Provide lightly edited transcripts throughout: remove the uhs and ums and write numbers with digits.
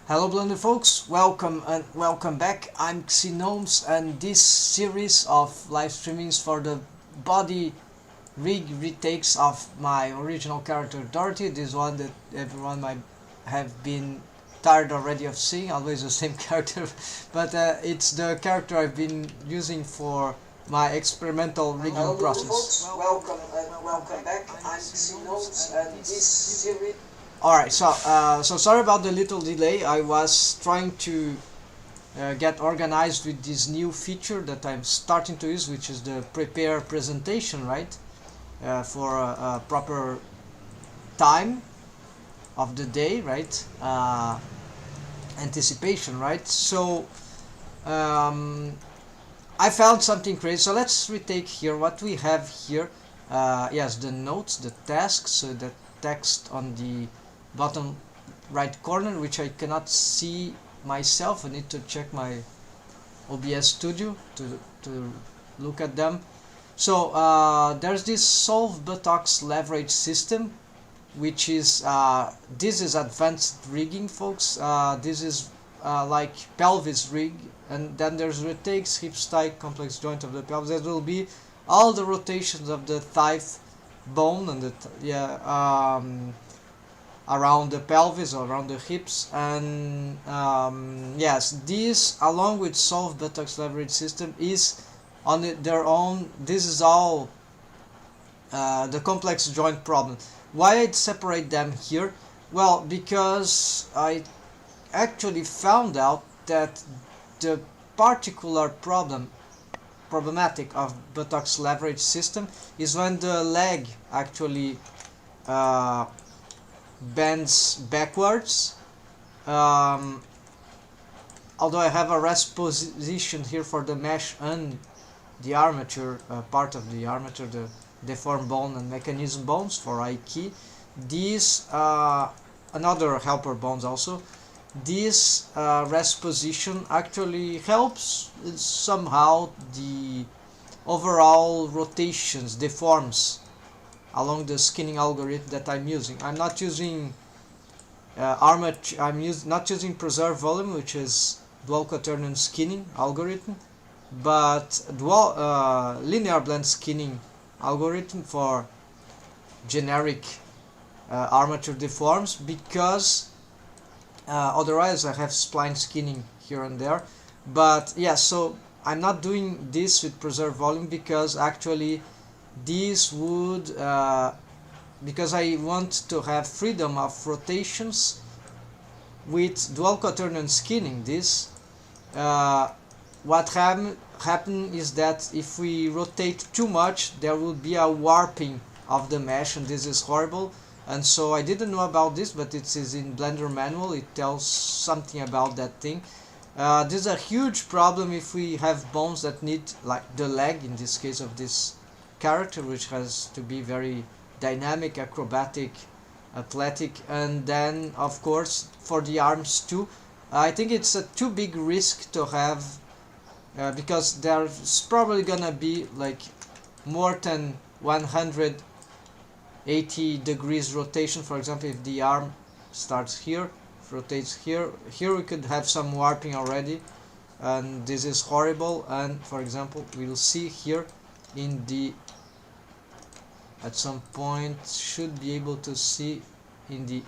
Hello blended folks, welcome and welcome back. I'm Gnomes, and this series of live streamings for the body rig retakes of my original character Dorothy, this one that everyone might have been tired already of seeing, always the same character, but it's the character I've been using for my experimental rigging process. Folks, welcome and welcome back. I'm Gnomes, and this series. Alright, so sorry about the little delay. I was trying to get organized with this new feature that I'm starting to use, which is the prepare presentation, right? For a proper time of the day, right? Anticipation, right? So I found something crazy. So let's retake here what we have here. Yes, the notes, the tasks, so the text on the bottom right corner, which I cannot see myself. I need to check my OBS Studio to look at them. So there's this solve buttocks leverage system, which is this is advanced rigging, folks. This is like pelvis rig, and then there's retakes, hip thigh complex joint of the pelvis. There will be all the rotations of the thigh bone and the around the pelvis or around the hips, and yes, this along with solve buttocks leverage system is on their own. This is all the complex joint problem. Why I separate them here? Well, because I actually found out that the particular problematic of buttocks leverage system is when the leg actually bends backwards. Although I have a rest position here for the mesh and the armature, part of the armature, the deformed bone and mechanism bones for I key. These another helper bones also. This rest position actually helps somehow the overall rotations, deforms along the skinning algorithm that I'm using. I'm not using armature. Not using preserve volume, which is dual quaternion skinning algorithm, but linear blend skinning algorithm for generic armature deforms, because otherwise I have spline skinning here and there. But yeah, so I'm not doing this with preserve volume because actually this would because I want to have freedom of rotations with dual quaternion skinning. This what happen is that if we rotate too much, there will be a warping of the mesh, and this is horrible. And so I didn't know about this, but it is in Blender manual. It tells something about that thing. This is a huge problem if we have bones that need, like the leg in this case of this character, which has to be very dynamic, acrobatic, athletic, and then of course for the arms too. I think it's a too big risk to have because there's probably gonna be like more than 180 degrees rotation. For example, if the arm starts here, rotates here, we could have some warping already, and this is horrible. And for example, we'll see here in the at some point should be able to see in the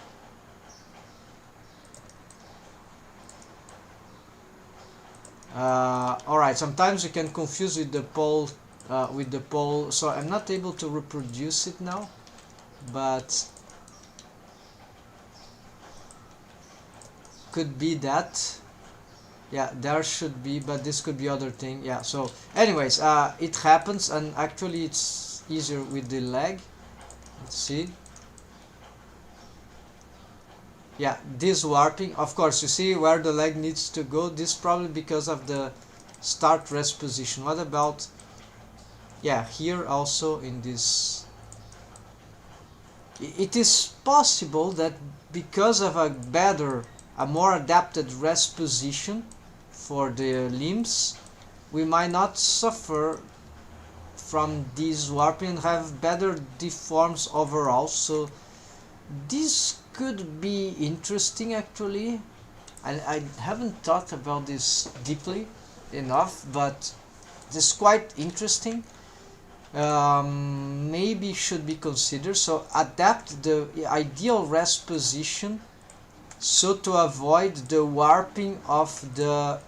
alright, sometimes you can confuse with the pole so I'm not able to reproduce it now, but could be that, yeah, there should be, but this could be other thing. Yeah, so anyways, it happens, and actually it's easier with the leg. Let's see. Yeah, this warping, of course, you see where the leg needs to go. This probably because of the start rest position. What about, yeah, here also in this, it is possible that because of a more adapted rest position for the limbs, we might not suffer from this warping and have better deforms overall. So this could be interesting actually. I haven't thought about this deeply enough, but this is quite interesting. Maybe should be considered. So adapt the ideal rest position so to avoid the warping of the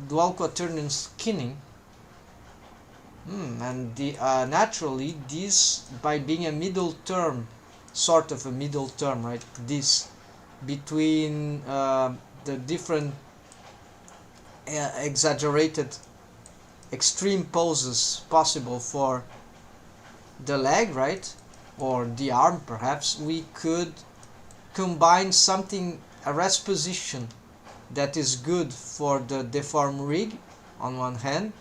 dual quaternion skinning. And naturally this, by being a middle term, sort of a middle term, right, this between the different exaggerated extreme poses possible for the leg, right, or the arm perhaps, we could combine something, a rest position that is good for the deformed rig on one hand,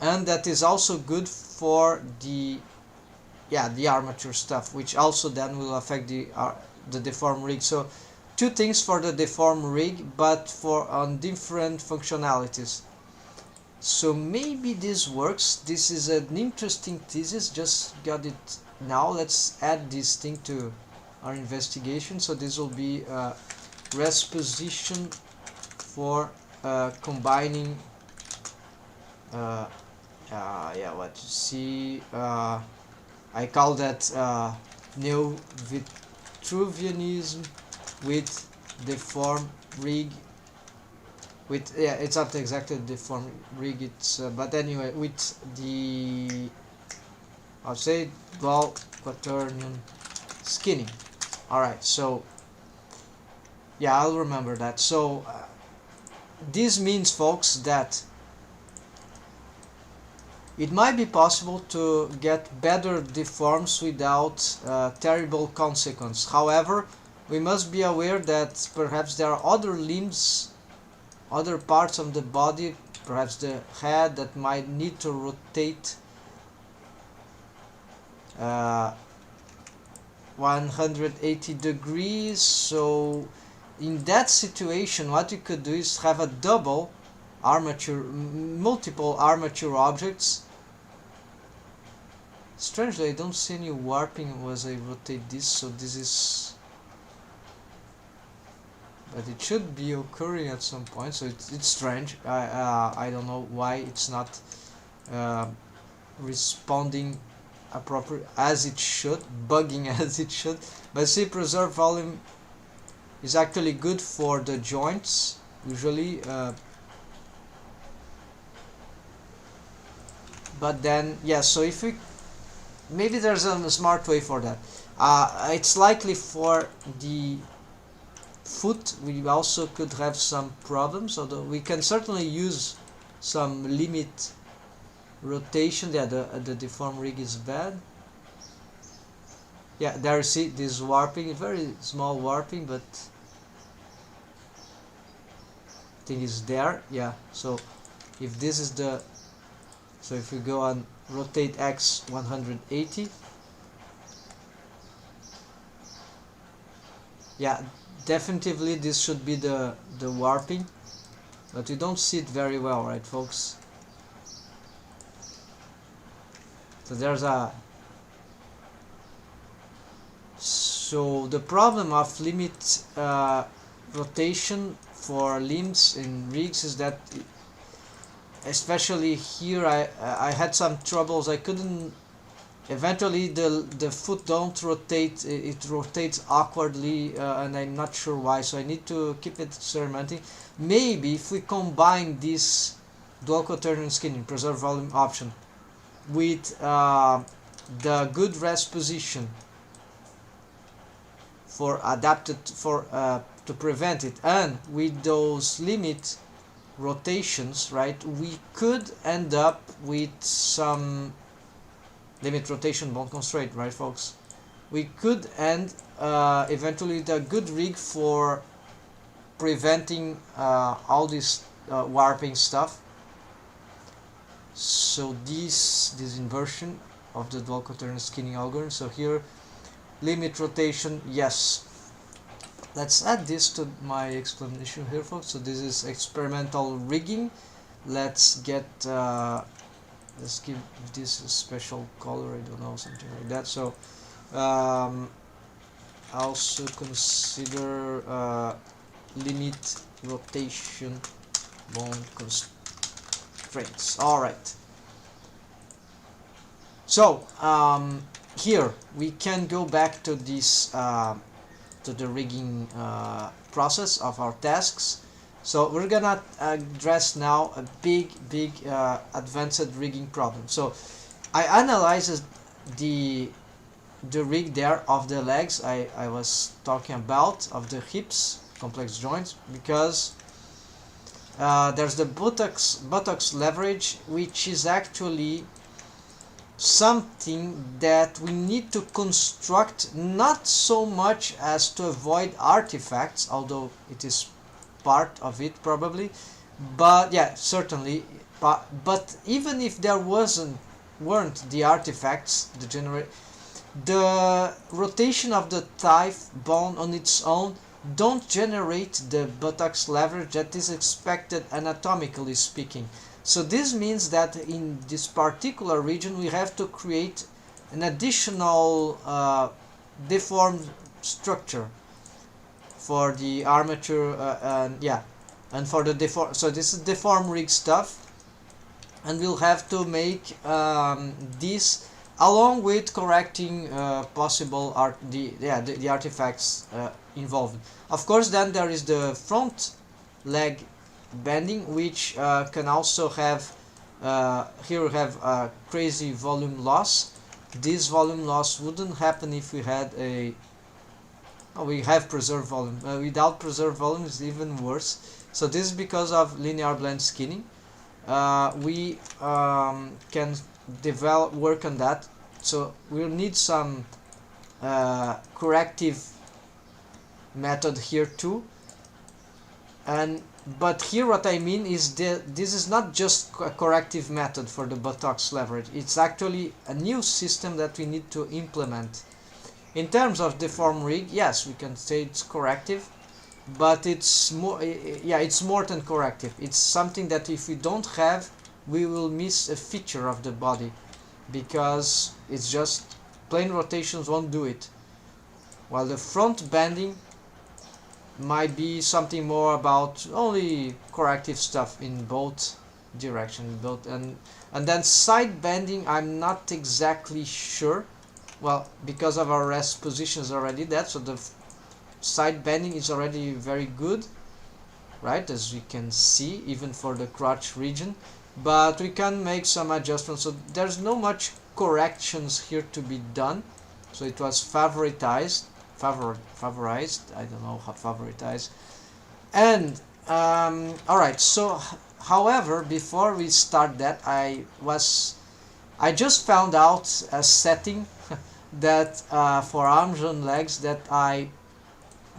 and that is also good for the armature stuff, which also then will affect the deformed rig. So two things for the deformed rig, but for on different functionalities. So maybe this works. This is an interesting thesis, just got it now. Let's add this thing to our investigation. So this will be rest position for combining what you see, I call that neo-Vitruvianism with deformed rig, with it's not exactly deformed rig, it's but anyway, with the, I'll say, dual quaternion skinning. Alright, so yeah, I'll remember that. So this means, folks, that it might be possible to get better deforms without terrible consequence. However, we must be aware that perhaps there are other limbs, other parts of the body, perhaps the head, that might need to rotate 180 degrees. So in that situation, what you could do is have a double armature, multiple armature objects. Strangely, I don't see any warping as I rotate this, so this is, but it should be occurring at some point, so it's strange. I don't know why it's not responding appropriate as it should, bugging as it should. But see, preserve volume is actually good for the joints usually, but then so if we, maybe there's a smart way for that. It's likely for the foot we also could have some problems, although we can certainly use some limit rotation. The deformed rig is bad. There you see this warping, very small warping, but I think it's there. So if this is the, so if we go on rotate X 180, definitively this should be the warping, but we don't see it very well, right, folks? So there's a, so the problem of limit rotation for limbs in rigs is that, especially here, I had some troubles. I couldn't, eventually the foot don't rotate, it rotates awkwardly, and I'm not sure why, so I need to keep it experimenting. Maybe if we combine this dual quaternion skinning, preserve volume option, with the good rest position for adapted for to prevent it, and with those limit rotations, right, we could end up with some limit rotation bone constraint, right, folks? We could end eventually with a good rig for preventing all this warping stuff. So this inversion of the dual quaternion skinning algorithm. So here, limit rotation, yes. Let's add this to my explanation here, folks. So this is experimental rigging. Let's get let's give this a special color, I don't know, something like that. So also consider limit rotation bone constraints. All right. So here we can go back to this to the rigging process of our tasks. So we're gonna address now a big advanced rigging problem. So I analyzed the rig there of the legs I was talking about, of the hips, complex joints, because there's the buttocks leverage, which is actually something that we need to construct, not so much as to avoid artifacts, although it is part of it probably, but yeah, certainly, but even if there weren't the artifacts, the rotation of the thigh bone on its own don't generate the buttocks leverage that is expected anatomically speaking. So this means that in this particular region we have to create an additional deformed structure for the armature, and for the deform. So this is deform rig stuff, and we'll have to make this along with correcting possible the artifacts involved. Of course, then there is the front leg bending, which can also have here we have crazy volume loss. This volume loss wouldn't happen if we had we have preserved volume. Without preserved volume is even worse. So this is because of linear blend skinning. We can work on that. So we'll need some corrective method here too. But here what I mean is that this is not just a corrective method for the buttocks leverage. It's actually a new system that we need to implement. In terms of deform rig, yes, we can say it's corrective, but it's more, it's more than corrective. It's something that if we don't have, we will miss a feature of the body, because it's just plain rotations won't do it. While the front bending might be something more about only corrective stuff in both directions, and then side bending, I'm not exactly sure. Well, because of our rest positions already that, so the side bending is already very good, right, as we can see, even for the crotch region, but we can make some adjustments. So there's no much corrections here to be done. So it was favorized, I don't know how favorized. And alright, so however, before we start that, I just found out a setting that for arms and legs that I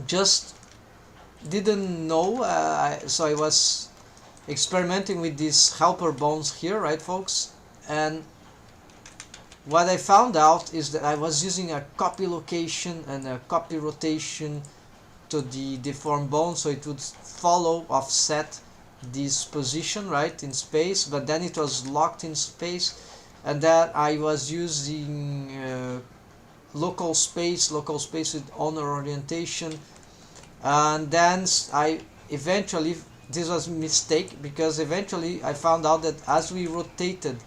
just didn't know. So I was experimenting with these helper bones here, right folks, and what I found out is that I was using a copy location and a copy rotation to the deformed bone, so it would offset this position, right, in space, but then it was locked in space, and that I was using local space with owner orientation, and then this was a mistake, because eventually I found out that as we rotated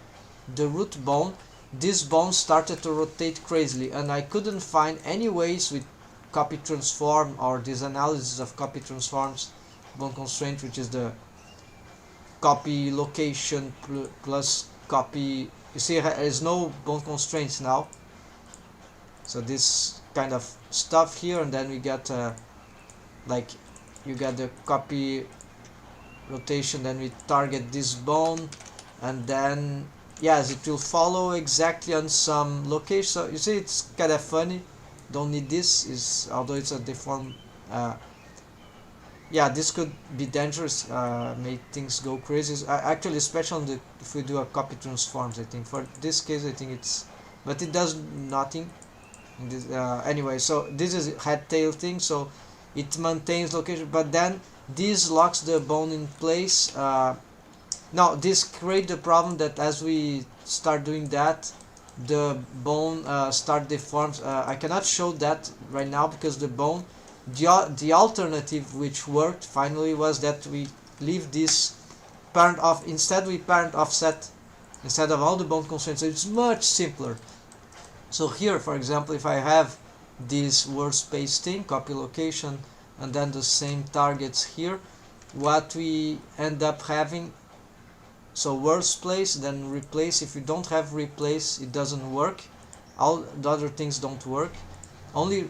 the root bone, this bone started to rotate crazily, and I couldn't find any ways with copy transform or this analysis of copy transforms bone constraint, which is the copy location plus copy. You see, there is no bone constraints now, so this kind of stuff here, and then we got like you got the copy rotation, then we target this bone, and then yes, it will follow exactly on some location. So you see, it's kind of funny. Don't need this, although it's a deform. This could be dangerous, make things go crazy. Actually, especially if we do a copy transforms, I think for this case, I think but it does nothing. Anyway, so this is head tail thing, so it maintains location, but then this locks the bone in place. Now this creates the problem that as we start doing that, the bone start deforms. I cannot show that right now because the bone The alternative which worked finally was that we leave this parent off, instead we parent offset instead of all the bound constraints. So it's much simpler. So here, for example, if I have this workspace thing, copy location, and then the same targets here, what we end up having, so workspace, then replace. If you don't have replace, it doesn't work. All the other things don't work. Only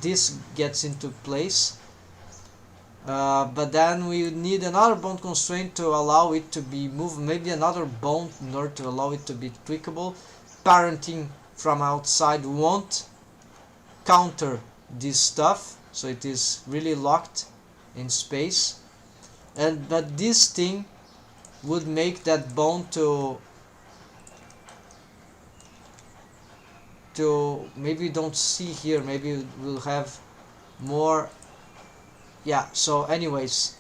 this gets into place. But then we need another bound constraint to allow it to be moved, maybe another bound in order to allow it to be tweakable. Parenting from outside won't counter this stuff, so it is really locked in space. But this thing would make that bound to maybe you don't see here, maybe we'll have more. Yeah, so anyways,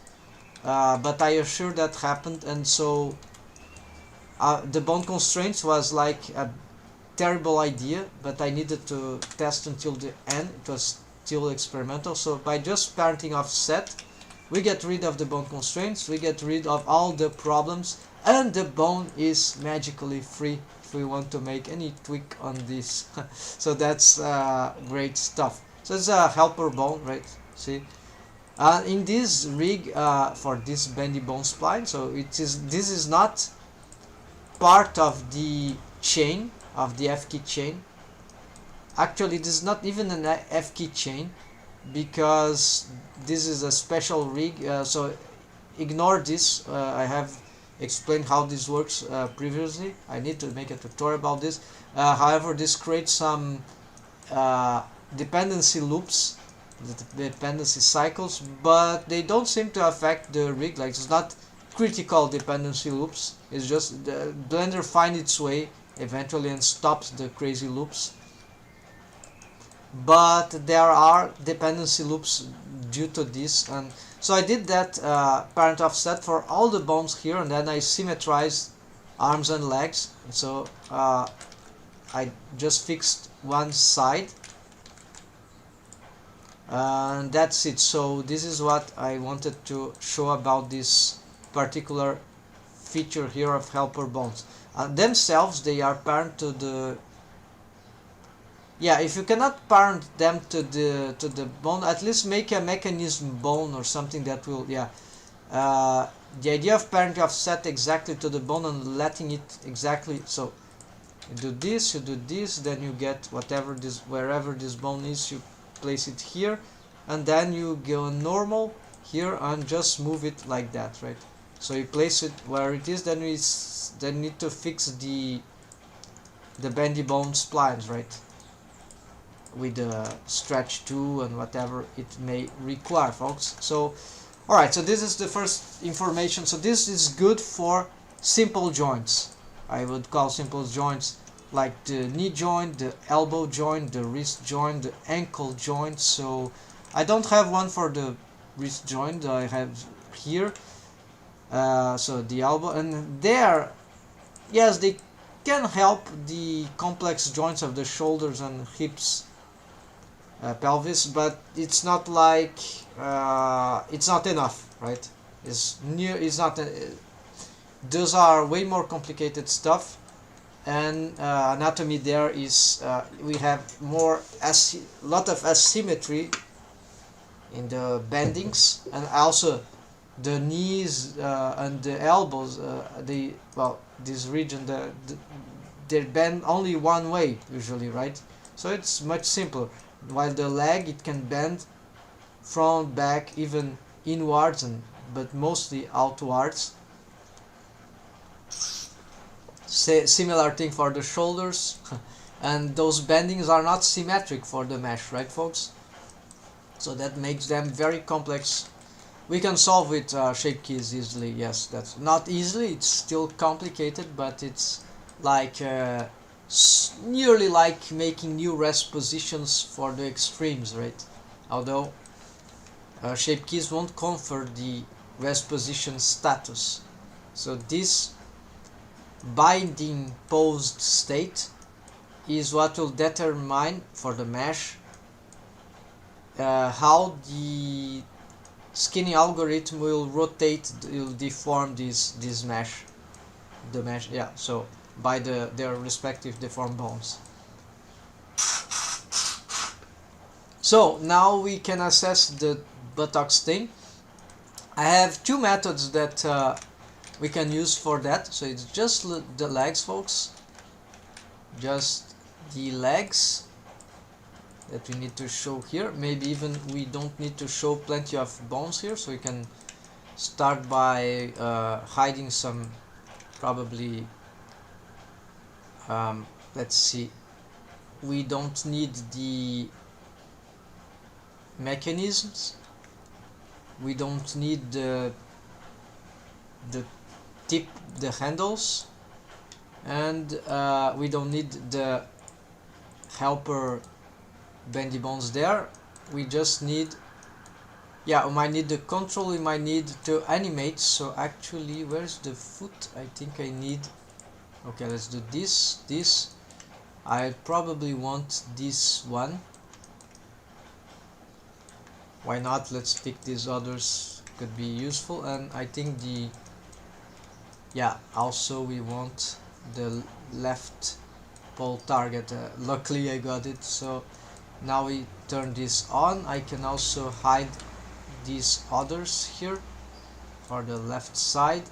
but I assure that happened, and so the bound constraints was like a terrible idea, but I needed to test until the end. It was still experimental. So by just parenting offset, we get rid of the bound constraints, we get rid of all the problems, and the bound is magically free if we want to make any tweak on this. So that's great stuff. So it's a helper bound, right? See, in this rig for this bendy bone spline, so this is not part of the chain, of the F key chain. Actually, this is not even an F key chain, because this is a special rig, so ignore this. I have explained how this works previously. I need to make a tutorial about this. However, this creates some dependency loops, dependency cycles, but they don't seem to affect the rig. Like, it's not critical dependency loops. It's just the Blender finds its way eventually and stops the crazy loops. But there are dependency loops due to this, and so I did that parent offset for all the bones here, and then I symmetrized arms and legs. So I just fixed one side, and that's it. So this is what I wanted to show about this particular feature here of helper bones. Themselves, they are parent to the, yeah, if you cannot parent them to the bone, at least make a mechanism bone or something that will, yeah. The idea of parenting offset exactly to the bone and letting it exactly, so you do this, then you get whatever this, wherever this bone is, you place it here, and then you go normal here and just move it like that, right? So you place it where it is, then we then need to fix the bendy bone splines, right? With the stretch tool and whatever it may require, folks. So alright, so this is the first information. So this is good for simple joints. I would call simple joints like the knee joint, the elbow joint, the wrist joint, the ankle joint. So I don't have one for the wrist joint. I have here, so the elbow, and there, yes, they can help the complex joints of the shoulders and hips, pelvis, but it's not like it's not enough, right? It's not those are way more complicated stuff, and anatomy there is we have more lot of asymmetry in the bendings, and also the knees and the elbows, this region, they bend only one way usually, right? So it's much simpler. While the leg, it can bend front, back, even inwards, but mostly outwards. Similar thing for the shoulders. And those bendings are not symmetric for the mesh, right, folks? So that makes them very complex. We can solve with shape keys easily. Yes, that's not easily, it's still complicated, but it's like nearly like making new rest positions for the extremes, right? Although shape keys won't confer the rest position status. So this binding posed state is what will determine for the mesh how the skinning algorithm will rotate, will deform this mesh, the mesh, yeah, so by their respective deformed bones. So now we can assess the buttocks thing. I have two methods that we can use for that. So it's just the legs, folks, just the legs that we need to show here. Maybe even we don't need to show plenty of bones here, so we can start by hiding some, probably, let's see, we don't need the mechanisms, we don't need the tip, the handles, and we don't need the helper bendy bones there. We just need, yeah, we might need the control, we might need to animate. So actually, where's the foot? I think I need, okay, let's do this. I probably want this one. Why not? Let's pick these others, could be useful. And I think the, yeah, also we want the left pole target. Luckily I got it. So now we turn this on. I can also hide these others here for the left side.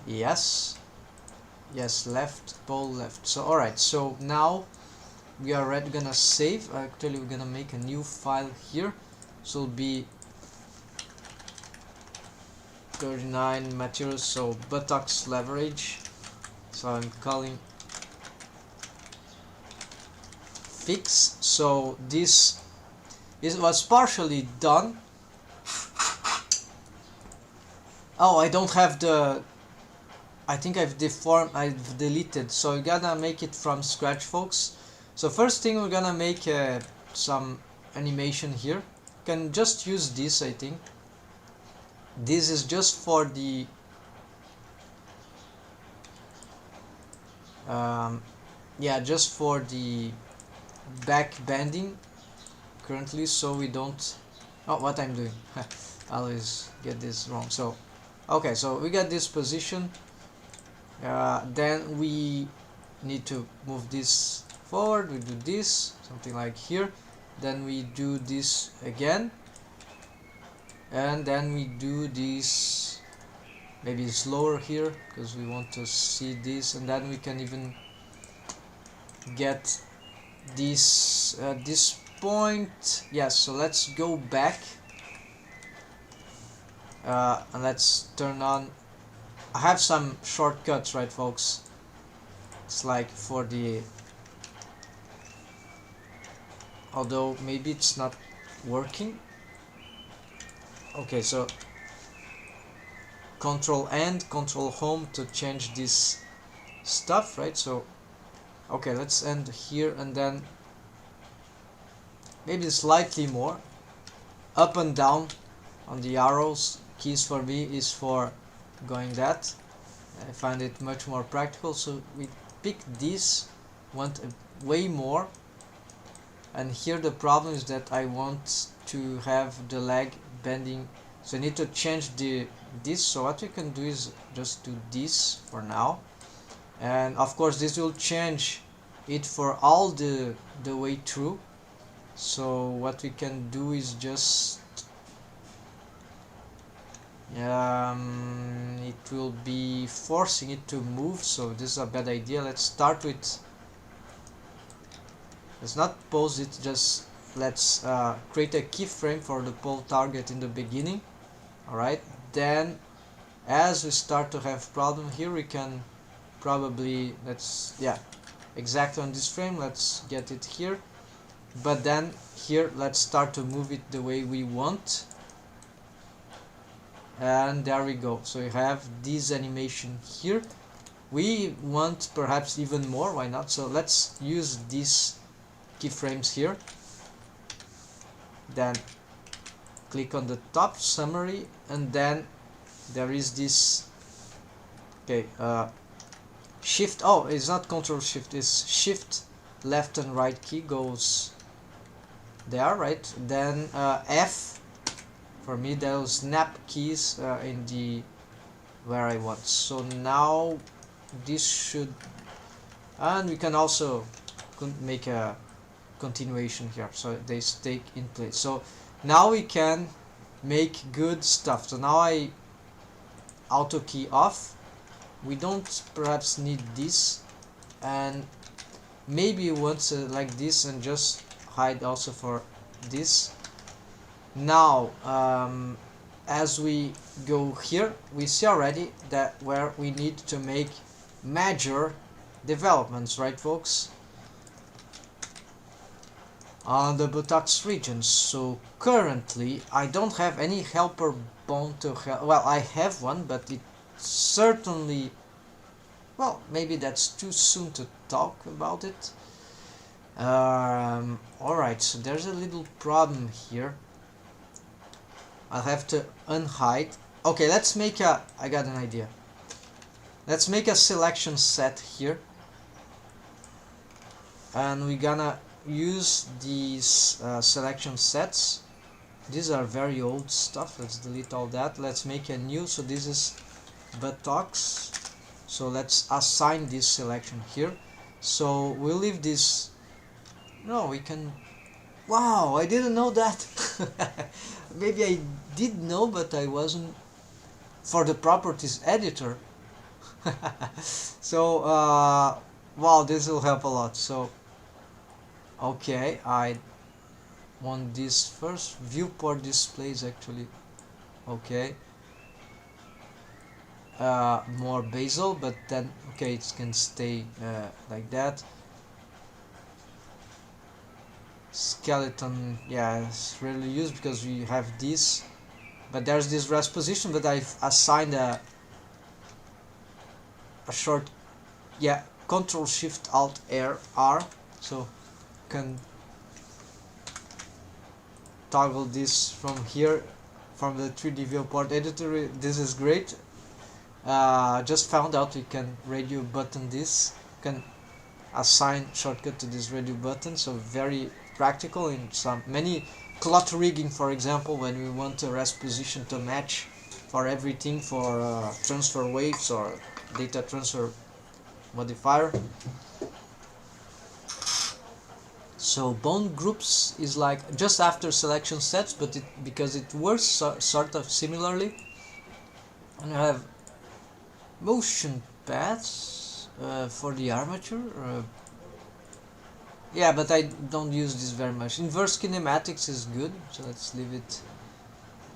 Yes, left pole left. So alright, so now we are gonna save. Actually, we're gonna make a new file here. So it'll be 39 materials, so buttocks leverage. So I'm calling fix. So this was partially done. Oh, I don't have the, I think I've deleted, so we gotta make it from scratch, folks. So first thing, we're gonna make some animation here. Can just use this, I think. This is just for the yeah, just for the back bending currently, so we don't, oh, what I'm doing, I always get this wrong. So okay, so we got this position. Then we need to move this forward. We do this, something like here. Then we do this again, and then we do this maybe slower here because we want to see this. And then we can even get this this point. Yes, so let's go back and let's turn on. I have some shortcuts, right, folks? It's like for the, although maybe it's not working. Okay, so control and control home to change this stuff, right? So okay, let's end here, and then maybe slightly more up and down on the arrows. Keys for me is for going that. I find it much more practical. So we pick this, want way more, and here the problem is that I want to have the leg bending, so I need to change this. So what we can do is just do this for now, and of course this will change it for all the way through. So what we can do is just it will be forcing it to move, so this is a bad idea. Let's start with, let's not pause it, just let's create a keyframe for the pole target in the beginning. Alright, then as we start to have problem here, we can probably, let's, yeah, exactly on this frame, let's get it here. But then here, let's start to move it the way we want. And there we go. So we have this animation here. We want perhaps even more, why not? So let's use these keyframes here. Then click on the top summary, and then there is this, okay, shift, oh, it's not control shift, it's shift left and right key goes there, right? Then F for me, those snap keys in the where I want. So now this should, and we can also make a continuation here, so they stay in place. So now we can make good stuff. So now I auto key off. We don't perhaps need this, and maybe once like this, and just hide also for this. Now as we go here, we see already that where we need to make major developments, right folks, on the buttocks region. So currently I don't have any helper bone to help. Well, I have one, but it certainly, well, maybe that's too soon to talk about it. Alright, so there's a little problem here. I'll have to unhide. Okay, let's make a, I got an idea. Let's make a selection set here. And we're gonna use these selection sets. These are very old stuff. Let's delete all that. Let's make a new, so this is buttocks. So let's assign this selection here. So we'll leave this, no, we can, wow, I didn't know that. Maybe I did know, but I wasn't for the properties editor. So wow, this will help a lot. So okay, I want this first. Viewport displays actually, okay, more basil, but then okay, it can stay like that. Skeleton, yeah, it's rarely used because we have this, but there's this rest position that I've assigned a short, yeah, Control Shift Alt R, so can toggle this from here, from the 3D viewport editor. This is great. Just found out we can radio button this, can assign shortcut to this radio button, so very practical in many cloth rigging, for example, when we want a rest position to match for everything, for transfer waves or data transfer modifier. So bone groups is like just after selection sets, but because it works sort of similarly. And I have motion paths for the armature. Yeah, but I don't use this very much. Inverse kinematics is good, so let's leave it.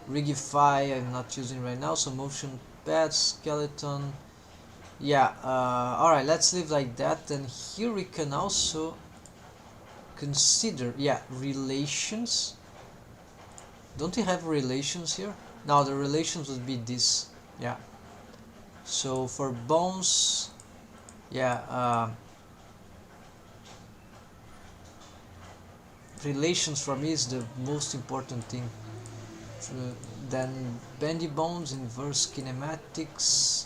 Rigify I'm not using right now, so motion paths, skeleton. Yeah, alright, let's leave like that. And here we can also consider, yeah, relations. Don't we have relations here? No, the relations would be this. Yeah. So for bones, yeah, relations for me is the most important thing. Then bendy bones, inverse kinematics,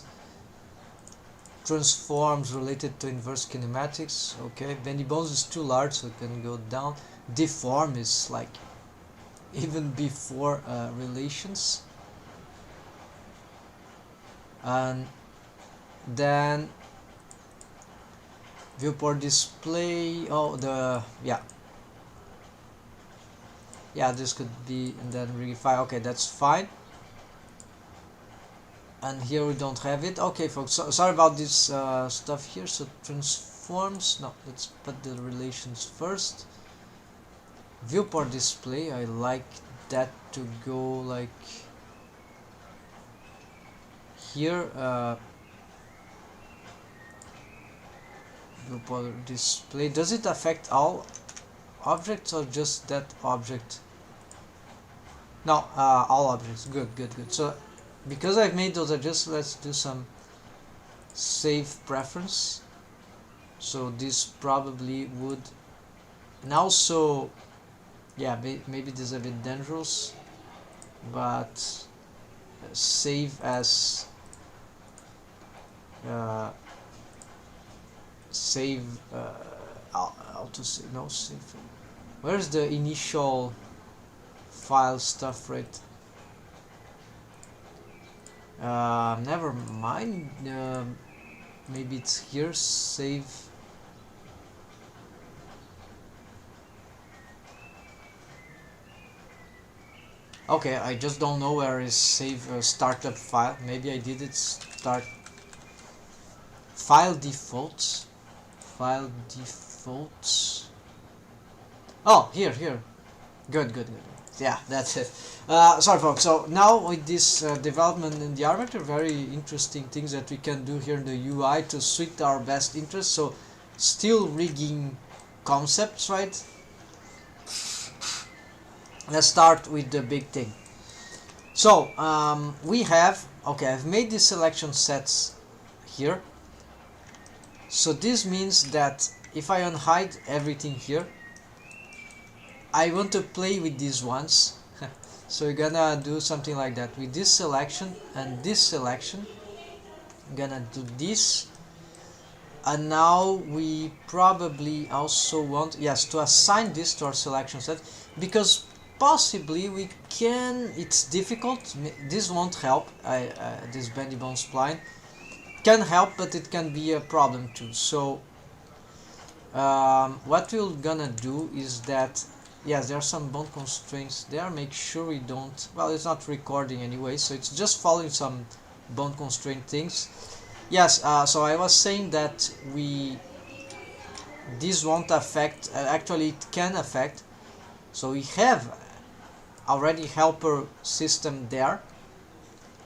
transforms related to inverse kinematics. Okay, bendy bones is too large, so it can go down. Deform is like even before relations. And then viewport display, oh, the, yeah, this could be, and then Rigify, okay, that's fine. And here we don't have it. Okay folks, sorry about this stuff here. So transforms, no, let's put the relations first. Viewport display, I like that to go like here. Viewport display, does it affect all objects or just that object? No, all objects. Good. So because I've made those adjustments, let's do some save preference. So this probably would, and also, yeah, maybe this is a bit dangerous, but save as save auto save, no save. Where's the initial file stuff, right? Never mind. Maybe it's here. Save. Okay, I just don't know where is save startup file. Maybe I did it start file defaults. File defaults. Oh, here. Good. Yeah, that's it. Sorry folks, so now with this development in the armature, very interesting things that we can do here in the UI to suit our best interests. So still rigging concepts, right? Let's start with the big thing. So we have, okay, I've made the selection sets here. So this means that if I unhide everything here, I want to play with these ones. So we're gonna do something like that with this selection and this selection. I'm gonna do this, and now we probably also want, yes, to assign this to our selection set, because possibly we can, it's difficult, this won't help, this bendy bone spline can help, but it can be a problem too. So what we're gonna do is that, yes, there are some bone constraints there, make sure we don't, well, it's not recording anyway, so it's just following some bone constraint things. Yes, so I was saying that this won't affect, actually it can affect, so we have already helper system there,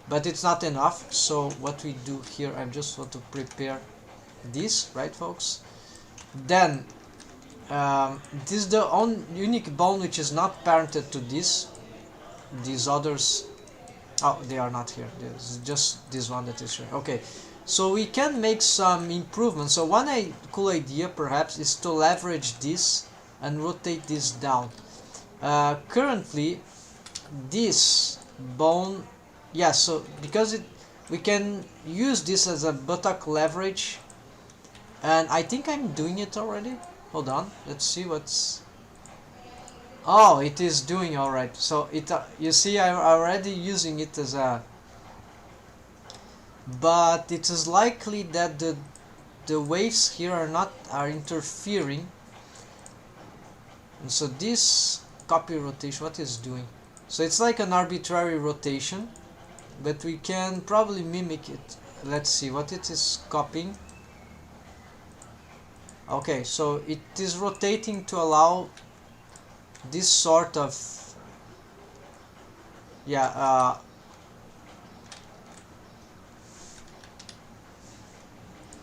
but it's not enough. So what we do here, I just want to prepare this, right folks? Then this is the unique bone which is not parented to this. These others, oh, they are not here, there's just this one that is here. Okay, so we can make some improvements. So one cool idea perhaps is to leverage this and rotate this down. Currently this bone, yeah, so because we can use this as a buttock leverage, and I think I'm doing it already. Hold on, let's see what's, oh, it is doing alright. So it you see I'm already using it as a, but it is likely that the waves here are interfering, and so this copy rotation, what is doing, so it's like an arbitrary rotation, but we can probably mimic it. Let's see what it is copying. Okay, so it is rotating to allow this sort of, yeah,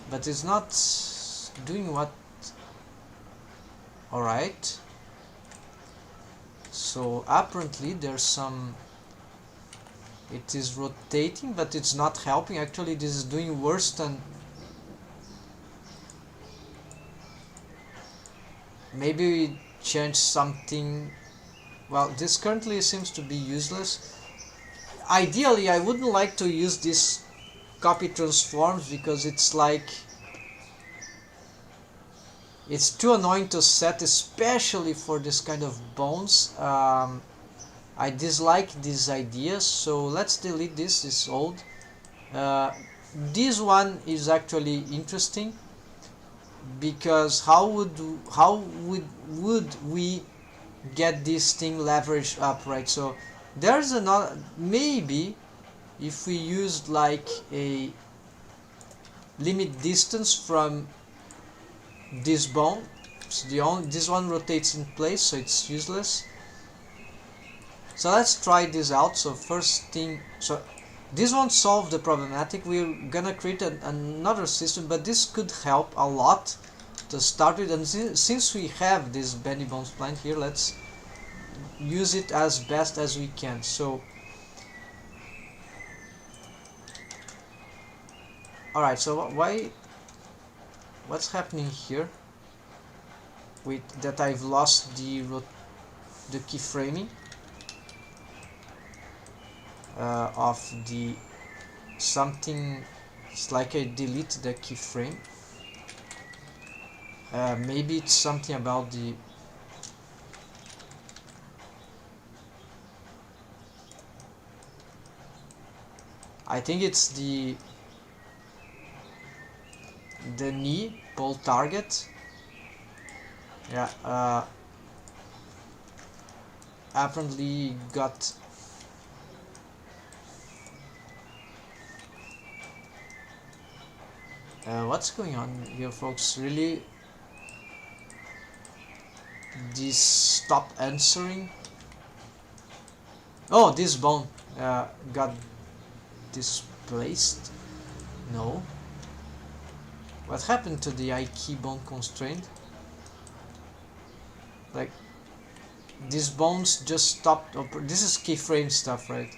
but it's not doing what, alright. So apparently there's some, it is rotating but it's not helping. Actually this is doing worse than, maybe we change something. Well, this currently seems to be useless. Ideally I wouldn't like to use this copy transforms because it's like, it's too annoying to set, especially for this kind of bones. I dislike these ideas, so let's delete this, it's old. This one is actually interesting, because how would we get this thing leveraged up, right? So there's another, maybe if we used like a limit distance from this bone, so this one rotates in place, so it's useless. So let's try this out. So first thing, so this won't solve the problematic, we're gonna create another system, but this could help a lot to start with. And since we have this bendy bone spline here, let's use it as best as we can. So alright, so what's happening here with that, I've lost the keyframing of the something. It's like I delete the keyframe. Maybe it's something about the, I think it's the knee pull target. Yeah, apparently got what's going on here, folks? Really, this stop answering. Oh, this bone got displaced. No. What happened to the key bone constraint? Like, these bones just stopped. This is keyframe stuff, right?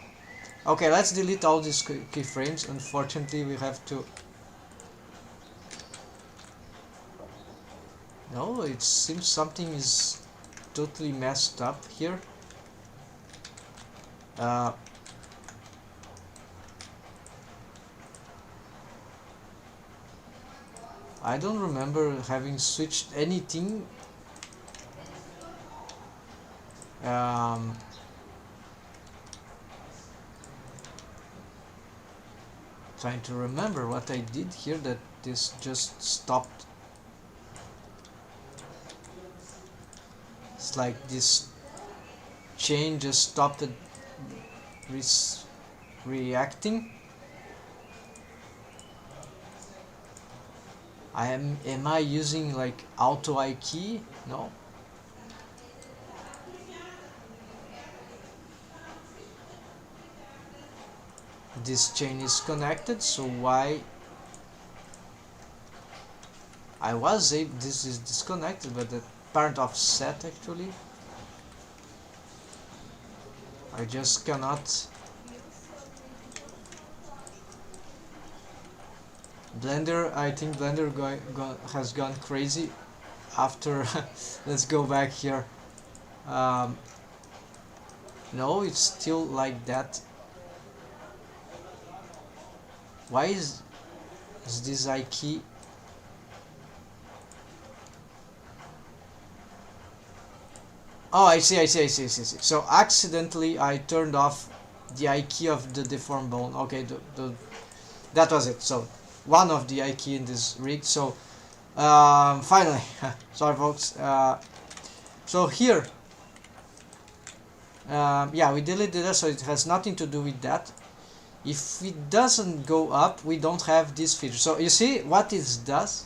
Okay, let's delete all these keyframes. Unfortunately, we have to. No, it seems something is totally messed up here. I don't remember having switched anything. Trying to remember what I did here that this just stopped. It's like this chain just stopped reacting. Am I using like auto I key? No. This chain is connected, so why I was able, this is disconnected, but the parent offset actually. I just cannot. Blender, I think Blender has gone crazy after. Let's go back here. No, it's still like that. Why is this I key? Oh, I see. So accidentally I turned off the I key of the deformed bone. Okay, that was it. So one of the I key in this rig. So finally, sorry folks. So here, yeah, we deleted it, so it has nothing to do with that. If it doesn't go up, we don't have this feature. So you see what it does.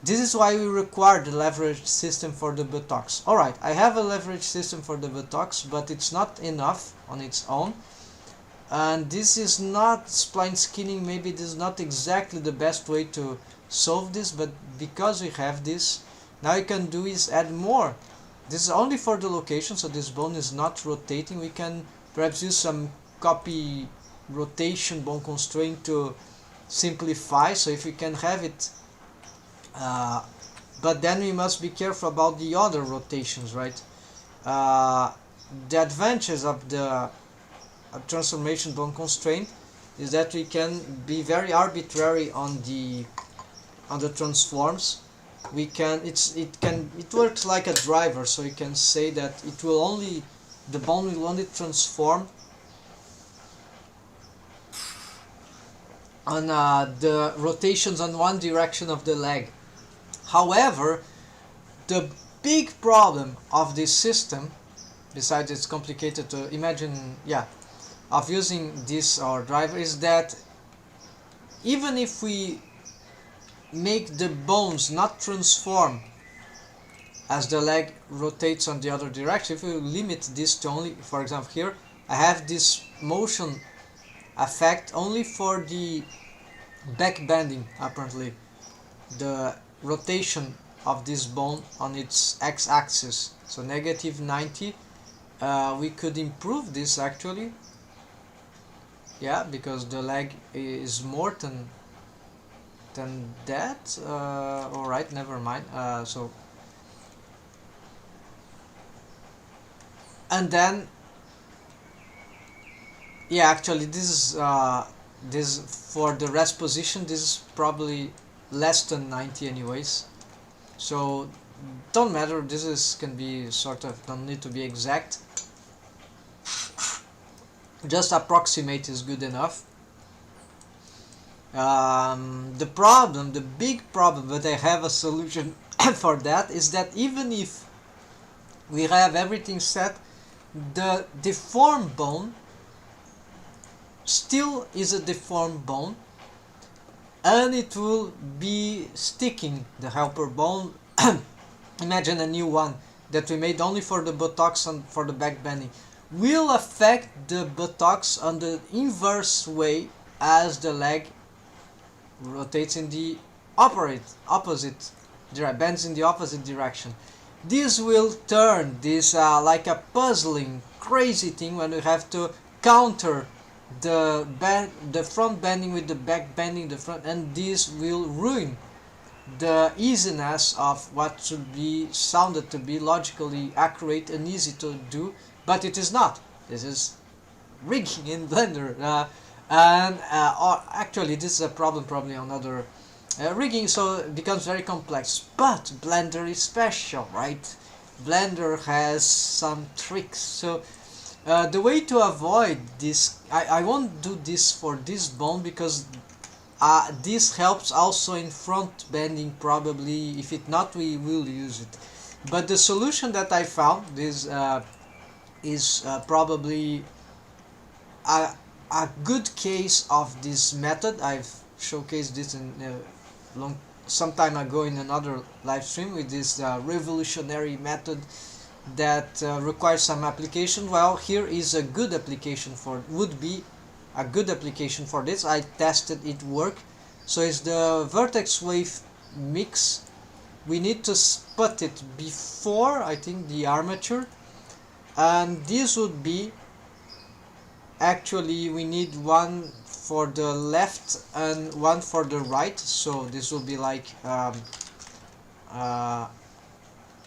This is why we require the leverage system for the buttocks. Alright, I have a leverage system for the buttocks, but it's not enough on its own. And this is not spline skinning. Maybe this is not exactly the best way to solve this, but because we have this, now you can do is add more. This is only for the location, so this bone is not rotating. We can perhaps use some copy rotation bone constraint to simplify, so if we can have it, but then we must be careful about the other rotations, right? The advantage of the transformation bone constraint is that we can be very arbitrary on the transforms. We can it works like a driver, so you can say that the bone will only transform on the rotations on one direction of the leg. However, the big problem of this system, besides it's complicated to imagine, of using this or driver, is that even if we make the bones not transform as the leg rotates on the other direction, if we limit this to only, for example here, I have this motion effect only for the back bending, apparently the rotation of this bone on its x-axis, so negative 90. We could improve this actually, because the leg is more than that. Alright, never mind. So and then actually this is for the rest position, this is probably less than 90 anyways, so don't matter. This can be sort of, don't need to be exact. Just approximate is good enough. The big problem, but I have a solution for that, is that even if we have everything set, the deformed bone still is a deformed bone, and it will be sticking the helper bone. Imagine a new one that we made only for the buttocks and for the back bending will affect the buttocks on the inverse way as the leg rotates in the opposite direction, bends in the opposite direction. This will turn this like a puzzling, crazy thing when we have to counter the front bending with the back bending the front, and this will ruin the easiness of what should be sounded to be logically accurate and easy to do, but it is not. This is rigging in Blender, or actually this is a problem probably on other rigging, so it becomes very complex. But Blender is special, right? Blender has some tricks. So the way to avoid this, I won't do this for this bone because this helps also in front bending probably. If it not, we will use it. But the solution that I found is probably a good case of this method. I've showcased this in some time ago in another live stream with this revolutionary method that requires some application. Well, here is a good application for, would be a good application for this. I tested it work. So it's the vertex wave mix. We need to put it before, I think, the armature, and this would be, actually we need one for the left and one for the right, so this will be like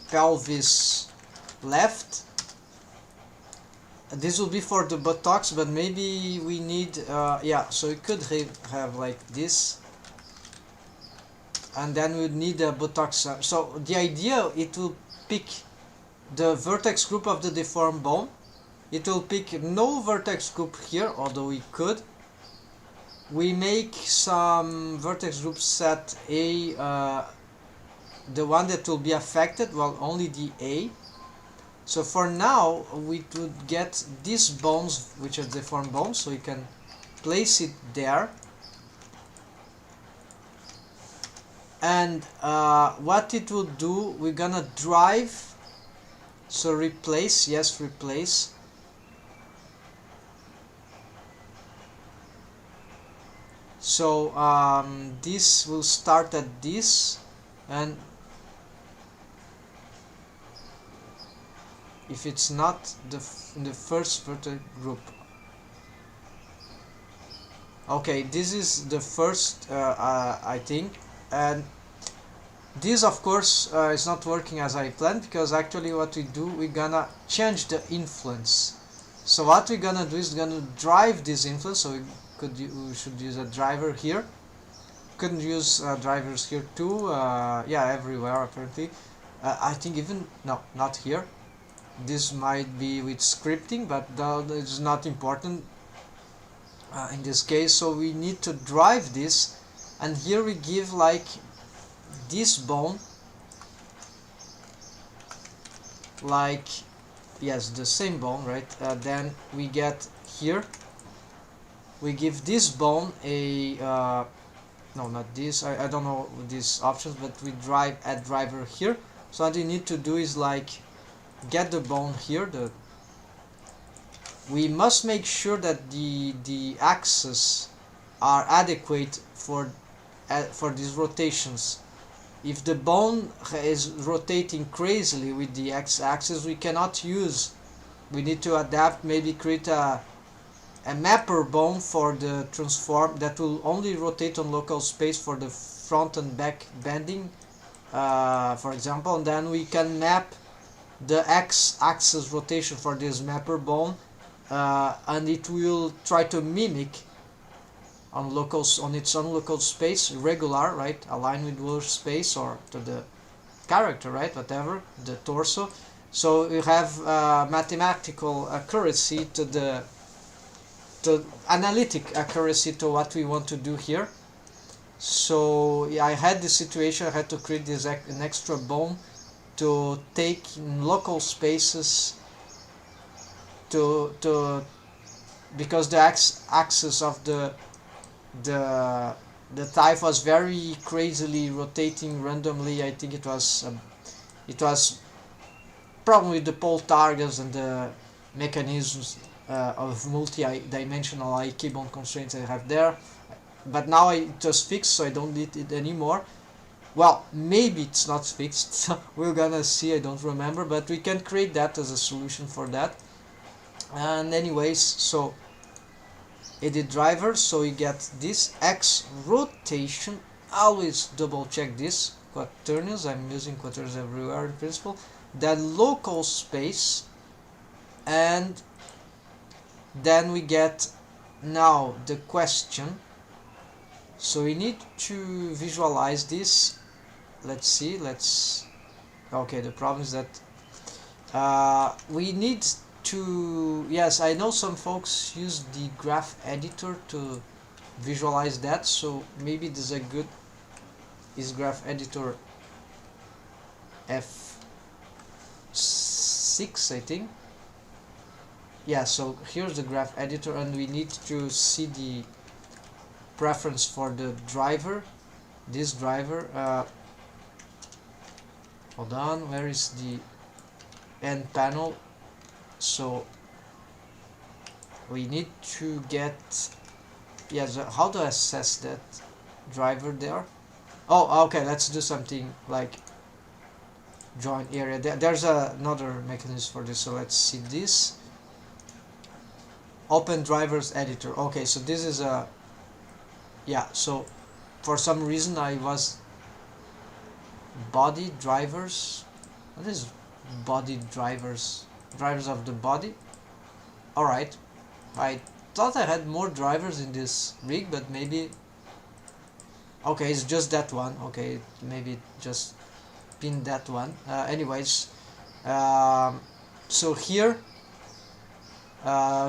pelvis left. This will be for the buttocks, but maybe we need yeah, so we could have like this, and then we would need a buttocks. So the idea, it will pick the vertex group of the deformed bone. It will pick no vertex group here, although we could. We make some vertex group set A, the one that will be affected, well, only the A. So for now, we would get these bones, which are deformed bones, so we can place it there. And what it will do, we're gonna drive, so replace, yes, replace. So this will start at this, and if it's not in the first vertex group, okay, this is the first I think, and this of course is not working as I planned, because actually what we do, we're gonna change the influence. So what we're gonna do is gonna drive this influence, so we should use a driver here. Couldn't use drivers here too, yeah, everywhere apparently. I think even, no, not here. This might be with scripting, but that is not important in this case. So we need to drive this, and here we give like this bone, like, yes, the same bone, right? Then we get here, we give this bone a no, not this, I don't know these options, but we add driver here. So what we need to do is like get the bone here. We must make sure that the axes are adequate for these rotations. If the bone is rotating crazily with the x-axis, we cannot use. We need to adapt, maybe create a mapper bone for the transform that will only rotate on local space for the front and back bending, for example, and then we can map the x-axis rotation for this mapper bone, and it will try to mimic on its own local space, regular, right, align with world space or to the character, right, whatever, the torso. So you have mathematical accuracy to the to analytic accuracy to what we want to do here. So yeah, I had this situation, I had to create this an extra bone to take in local spaces to because the axis of the type was very crazily rotating randomly. I think it was probably the pole targets and the mechanisms of multi-dimensional keyboard constraints I have there. But now it just fixed, so I don't need it anymore. Well, maybe it's not fixed, so we're gonna see, I don't remember, but we can create that as a solution for that. And anyways, so edit driver, so you get this X rotation, always double check this, quaternions, I'm using quaternions everywhere in principle, then local space, and then we get now the question. So we need to visualize this. Let's see, okay, the problem is that we need to, yes, I know some folks use the graph editor to visualize that, so maybe this is a good, is graph editor F6, I think. Yeah, so here's the graph editor, and we need to see the preference for the driver, this driver. Hold on, where is the end panel? So we need to get, yes, how to assess that driver there? Oh, okay, let's do something like join area. There's another mechanism for this, so let's see this. Open drivers editor. Okay, so this is a, yeah, so for some reason I was body drivers. What is body drivers? Drivers of the body. Alright, I thought I had more drivers in this rig, but maybe, okay, it's just that one. Okay, maybe just pin that one. Anyways, so here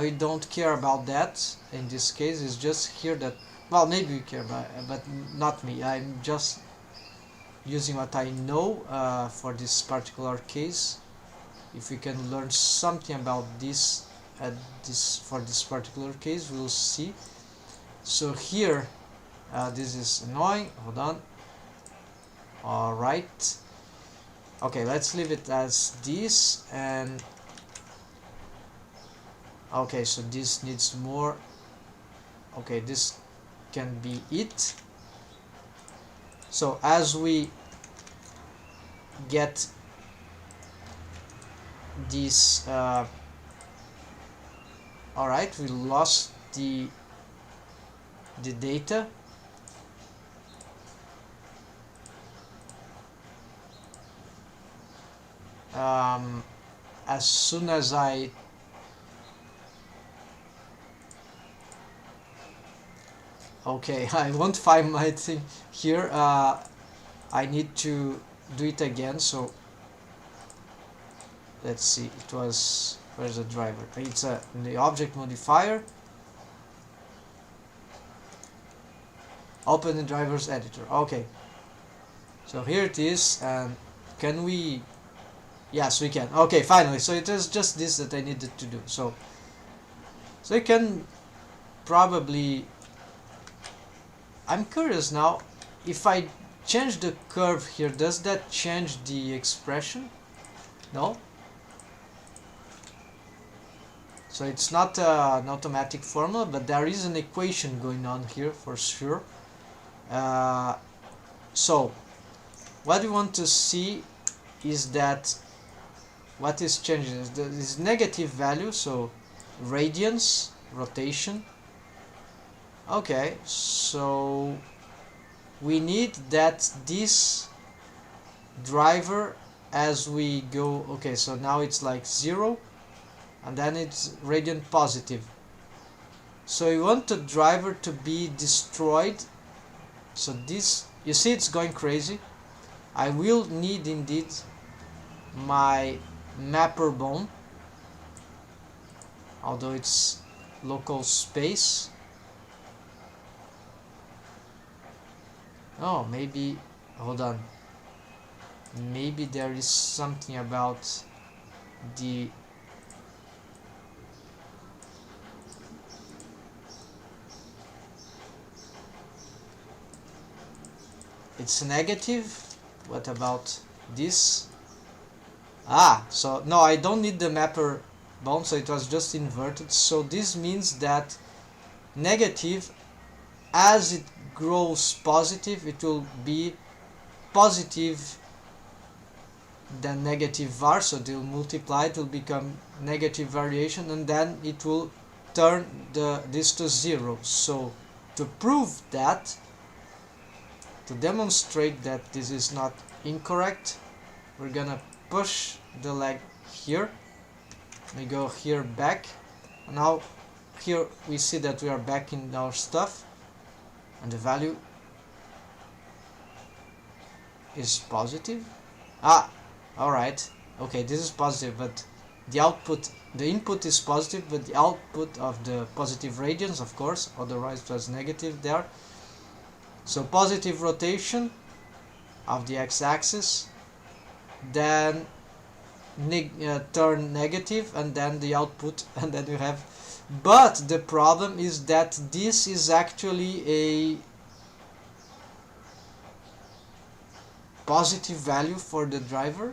we don't care about that in this case. It's just here that, well, maybe we care about, but not me. I'm just using what I know for this particular case. If we can learn something about this for this particular case, we'll see. So here, this is annoying. Hold on. All right. Okay, let's leave it as this, and okay, so this needs more. Okay, this can be it. So as we get this, all right, we lost the data. As soon as I okay, I won't find my thing here. I need to do it again. So let's see. It was, where's the driver? It's in the object modifier. Open the drivers editor. Okay. So here it is. And can we? Yes, we can. Okay, finally. So it is just this that I needed to do. So you can probably. I'm curious now, if I change the curve here, does that change the expression? No? So it's not an automatic formula, but there is an equation going on here for sure. So what we want to see is that what is changing is this negative value, so radians, rotation. Okay, so we need that this driver as we go, okay, so now it's like 0 and then it's radian positive. So we want the driver to be destroyed. So this, you see, it's going crazy. I will need indeed my mapper bone, although it's local space. Oh, maybe, hold on, maybe there is something about the it's negative. What about this? Ah, so no, I don't need the mapper bound, so it was just inverted. So this means that negative, as it grows positive, it will be positive than negative var, so they will multiply, it will become negative variation, and then it will turn this to 0. So to prove that, to demonstrate that this is not incorrect, we're gonna push the leg here. We go here back. Now here we see that we are back in our stuff, and the value is positive. Ah, alright, okay, this is positive, but the output, the input is positive, but the output of the positive radians, of course, otherwise it was negative there. So positive rotation of the x-axis, then turn negative, and then the output, and then you have, but the problem is that this is actually a positive value for the driver.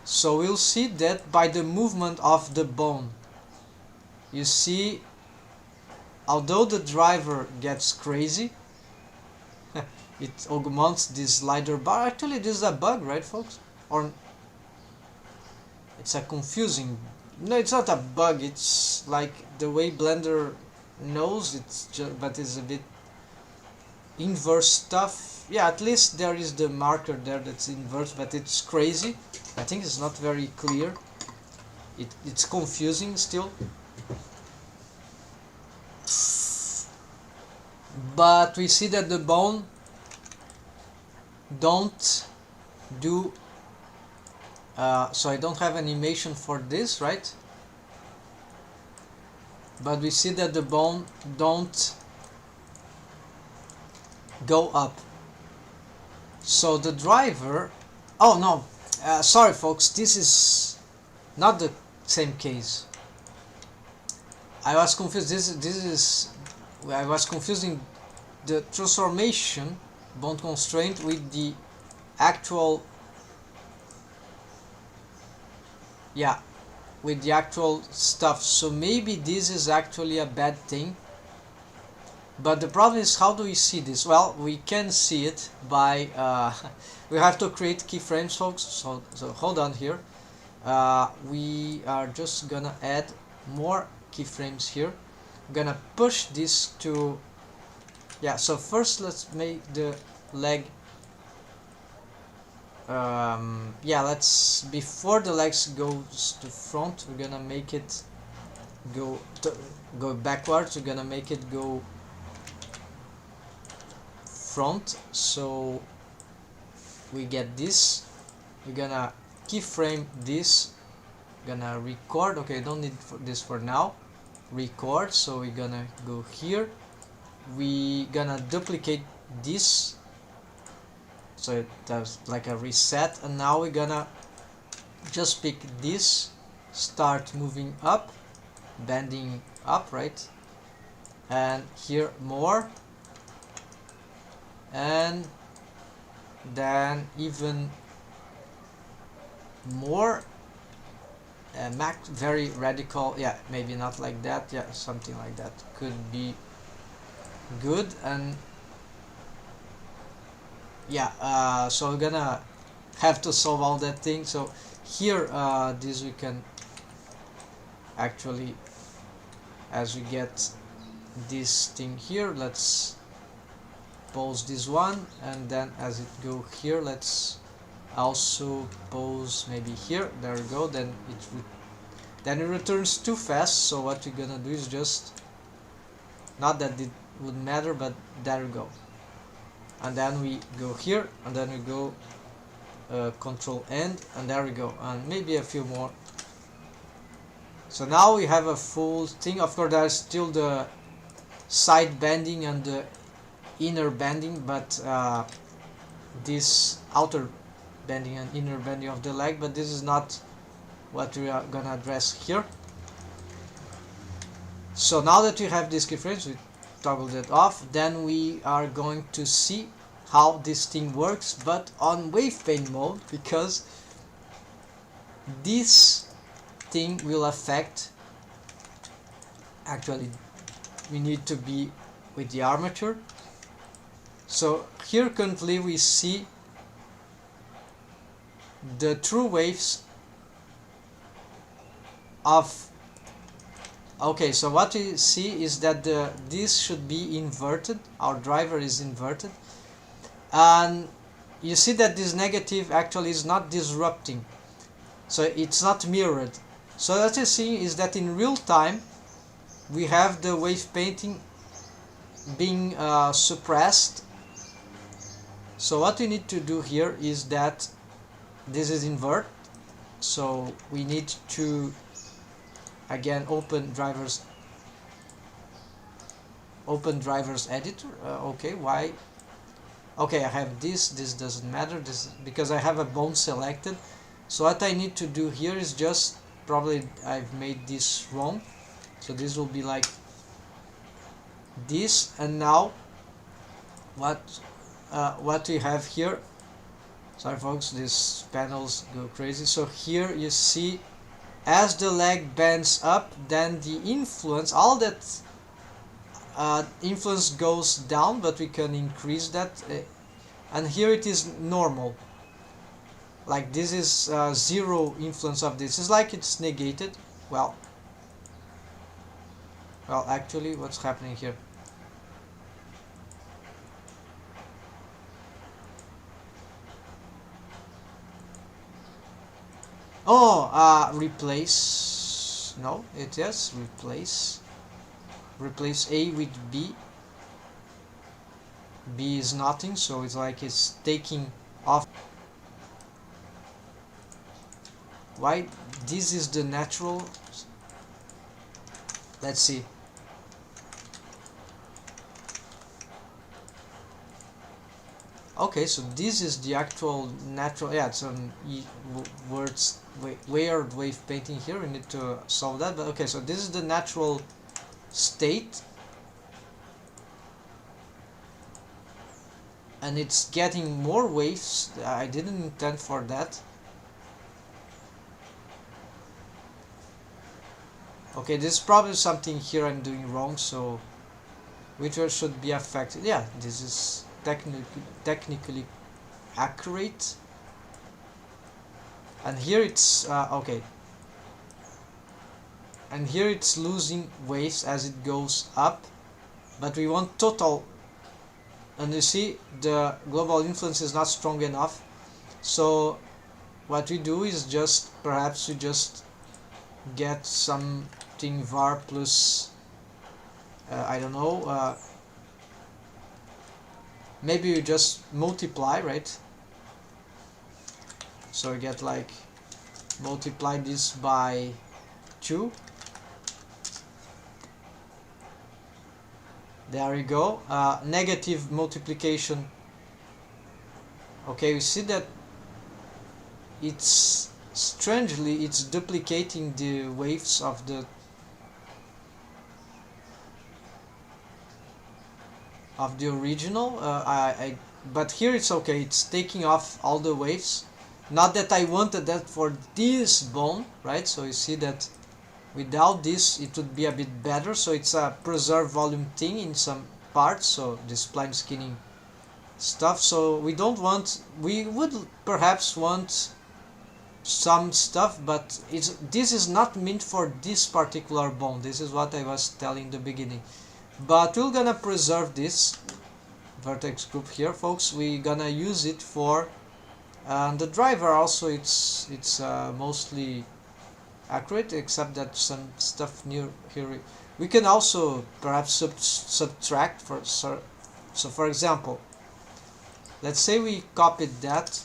So we'll see that by the movement of the bone. You see, although the driver gets crazy, it augments this slider bar. Actually, this is a bug, right, folks? Or it's a confusing. No, it's not a bug. It's like the way Blender knows. It's just, but it's a bit inverse stuff. Yeah, at least there is the marker there that's inverse, but it's crazy. I think it's not very clear. It's confusing still. But we see that the bone don't do so I don't have animation for this, right? But we see that the bone don't go up. So the driver, oh no, sorry folks, this is not the same case. I was confused. I was confusing the transformation bone constraint with the actual, yeah, with the actual stuff. So maybe this is actually a bad thing. But the problem is, how do we see this? Well, we can see it by we have to create keyframes, folks. So hold on here. We are just gonna add more keyframes here. I'm gonna push this to, yeah, so first let's make the leg, yeah, let's, before the legs goes to front, we're gonna make it go backwards. We're gonna make it go front, so we get this. We're gonna keyframe this, gonna record. Okay, don't need this for now. Record, so we're gonna go here, we gonna duplicate this, so it does like a reset, and now we're gonna just pick this, start moving up, bending up, right, and here more, and then even more, very radical, yeah, maybe not like that, yeah, something like that could be good. And yeah, so we're gonna have to solve all that thing. So here, this we can actually, as we get this thing here, let's pause this one, and then as it go here, let's also pause maybe here. There we go. Then it returns too fast, so what we're gonna do is just, not that it would matter, but there we go. and then we go here, and then we go control end, and there we go, and maybe a few more. So now we have a full thing. Of course there's still the side bending and the inner bending, but this outer bending and inner bending of the leg, but this is not what we are gonna address here. So now that we have this keyframes, we toggle that off, then we are going to see how this thing works, but on wave paint mode, because this thing will affect, actually we need to be with the armature. So here currently we see the true waves of, okay, so what we see is that this should be inverted, our driver is inverted, and you see that this negative actually is not disrupting, so it's not mirrored. So what you see is that in real time we have the wave painting being suppressed. So what we need to do here is that this is invert, so we need to again open drivers editor. Okay, why? Okay, I have this doesn't matter, this because I have a bone selected. So what I need to do here is just, probably I've made this wrong, so this will be like this. And now what we have here, sorry folks, these panels go crazy. So here you see, as the leg bends up, then the influence, all that influence goes down, but we can increase that, and here it is normal, like this is zero influence of this. It's like it's negated. Well actually what's happening here? Oh, replace, no, it is replace A with B. B is nothing, so it's like it's taking off. Why? This is the natural. Let's see. Okay, so this is the actual natural. Yeah, it's an weird wave painting here. We need to solve that. But okay, so this is the natural state, and it's getting more waves. I didn't intend for that. Okay, this is probably something here I'm doing wrong, so which one should be affected? Yeah, this is technically accurate, and here it's okay, and here it's losing waves as it goes up, but we want total, and you see the global influence is not strong enough. So what we do is just, perhaps we just get something var plus I don't know, maybe you just multiply, right? So you get like, multiply this by 2. There you go. Negative multiplication. Okay, you see that it's strangely it's duplicating the waves of the original. But here it's okay, it's taking off all the waves. Not that I wanted that for this bone, right? So you see that without this it would be a bit better. So it's a preserve volume thing in some parts, so this spline skinning stuff. So we don't want, we would perhaps want some stuff, but this is not meant for this particular bone. This is what I was telling in the beginning. But we're gonna preserve this vertex group here, folks. We're gonna use it for the driver also. It's mostly accurate, except that some stuff near here we can also perhaps subtract. So for example, let's say we copied that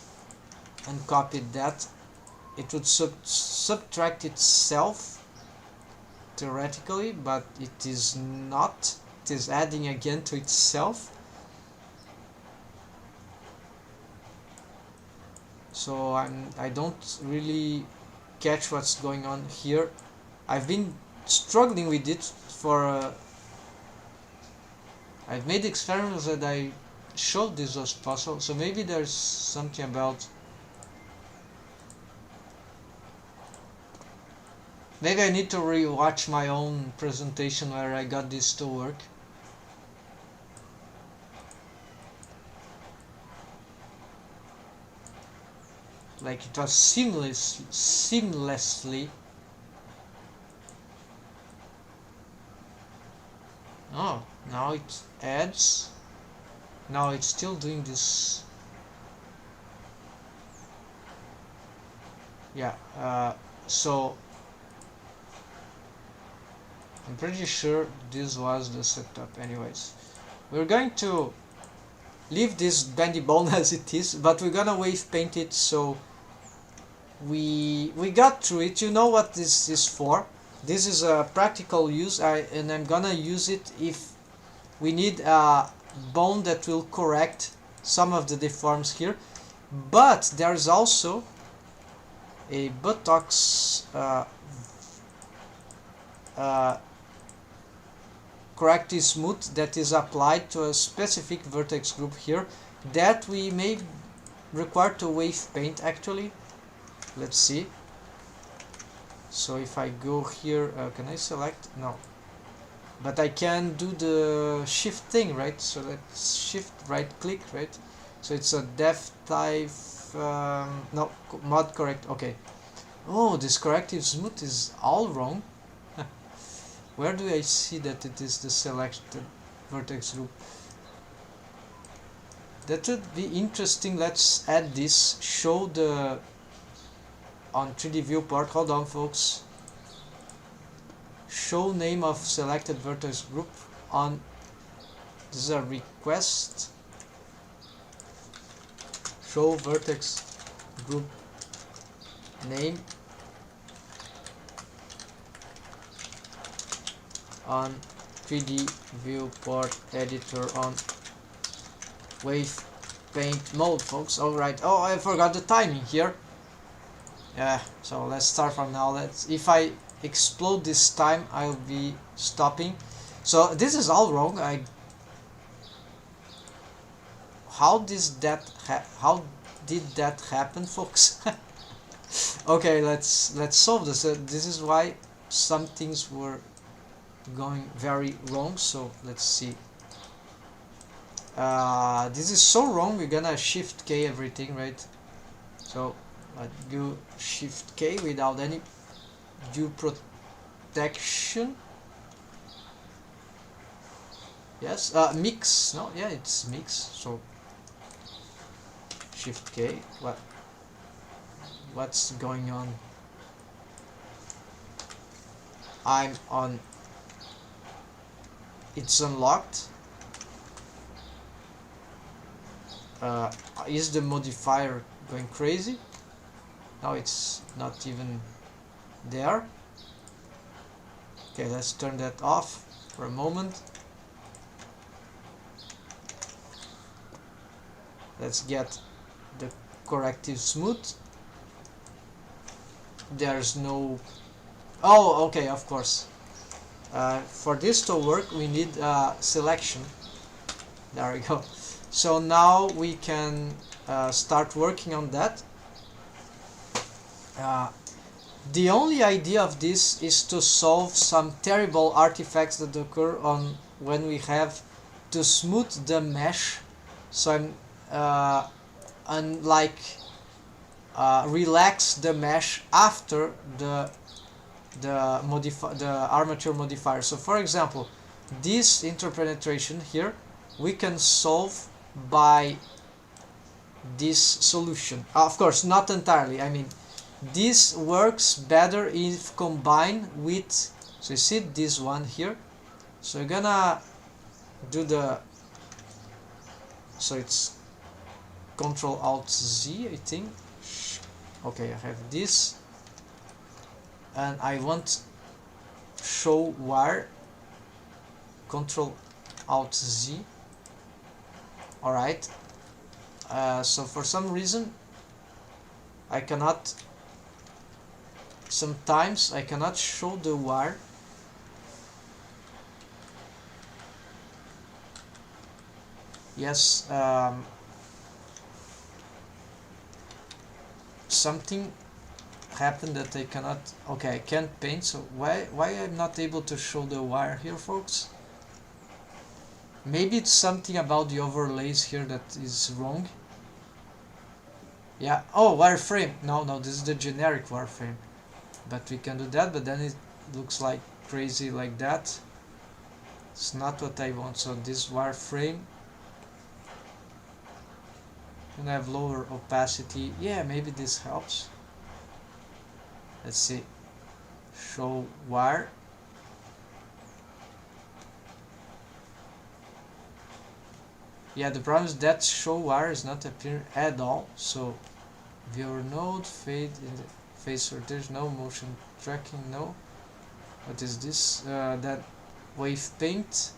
and copied that, it would subtract itself theoretically, but it is not. It is adding again to itself. So I don't really catch what's going on here. I've been struggling with it for I've made experiments that I showed this was possible, so maybe there's something about, maybe I need to re-watch my own presentation where I got this to work. Like it was seamlessly. Oh, now it adds. Now it's still doing this. Yeah, so I'm pretty sure this was the setup. Anyways, we're going to leave this bendy bone as it is, but we're gonna wave paint it so we got through it. You know what this is for. This is a practical use, and I'm gonna use it if we need a bone that will correct some of the deforms here. But there's also a buttocks corrective smooth that is applied to a specific vertex group here that we may require to wave paint actually. Let's see. So if I go here, can I select? No. But I can do the shift thing, right? So let's shift right click, right? So it's a def type, no, mod correct, okay. Oh, this corrective smooth is all wrong. Where do I see that it is the selected vertex group? That would be interesting. Let's add this, show the on 3D viewport. Hold on folks. Show name of selected vertex group on, this is a request. Show vertex group name on 3D viewport editor on wave paint mode, folks. Alright. Oh, I forgot the timing here. Yeah, so let's start from now. If I explode this time, I'll be stopping. So this is all wrong. How did that happen, folks? Okay, let's solve this. This is why some things were going very wrong. So let's see. This is so wrong. We're gonna shift K everything, right? So do shift K without any due protection. Yes, mix. No, yeah, it's mix. So shift K. What's going on? I'm on. It's unlocked. Is the modifier going crazy? Now it's not even there. Okay, let's turn that off for a moment. Let's get the corrective smooth. There's no... Oh, okay, of course. For this to work, we need selection. There we go. So now we can start working on that. The only idea of this is to solve some terrible artifacts that occur on when we have to smooth the mesh. So I'm relax the mesh after the armature modifier. So for example, this interpenetration here we can solve by this solution. Of course, not entirely. I mean, this works better if combined with, so you see this one here. So you're gonna do the, so it's Control Alt Z, I think. Okay, I have this, and I want show wire. Control Alt Z. Alright. So for some reason I cannot, sometimes I cannot show the wire. Yes, something happened that I cannot. Okay, I can't paint, so why I'm not able to show the wire here, folks? Maybe it's something about the overlays here that is wrong. Yeah, oh, wireframe. No, this is the generic wireframe. But we can do that, but then it looks like crazy like that. It's not what I want. So this wireframe can have lower opacity. Yeah, maybe this helps. Let's see. Show wire. Yeah, the problem is that show wire is not appearing at all. So viewer node, fade in the face where there's no motion tracking, no. What is this? That wave paint.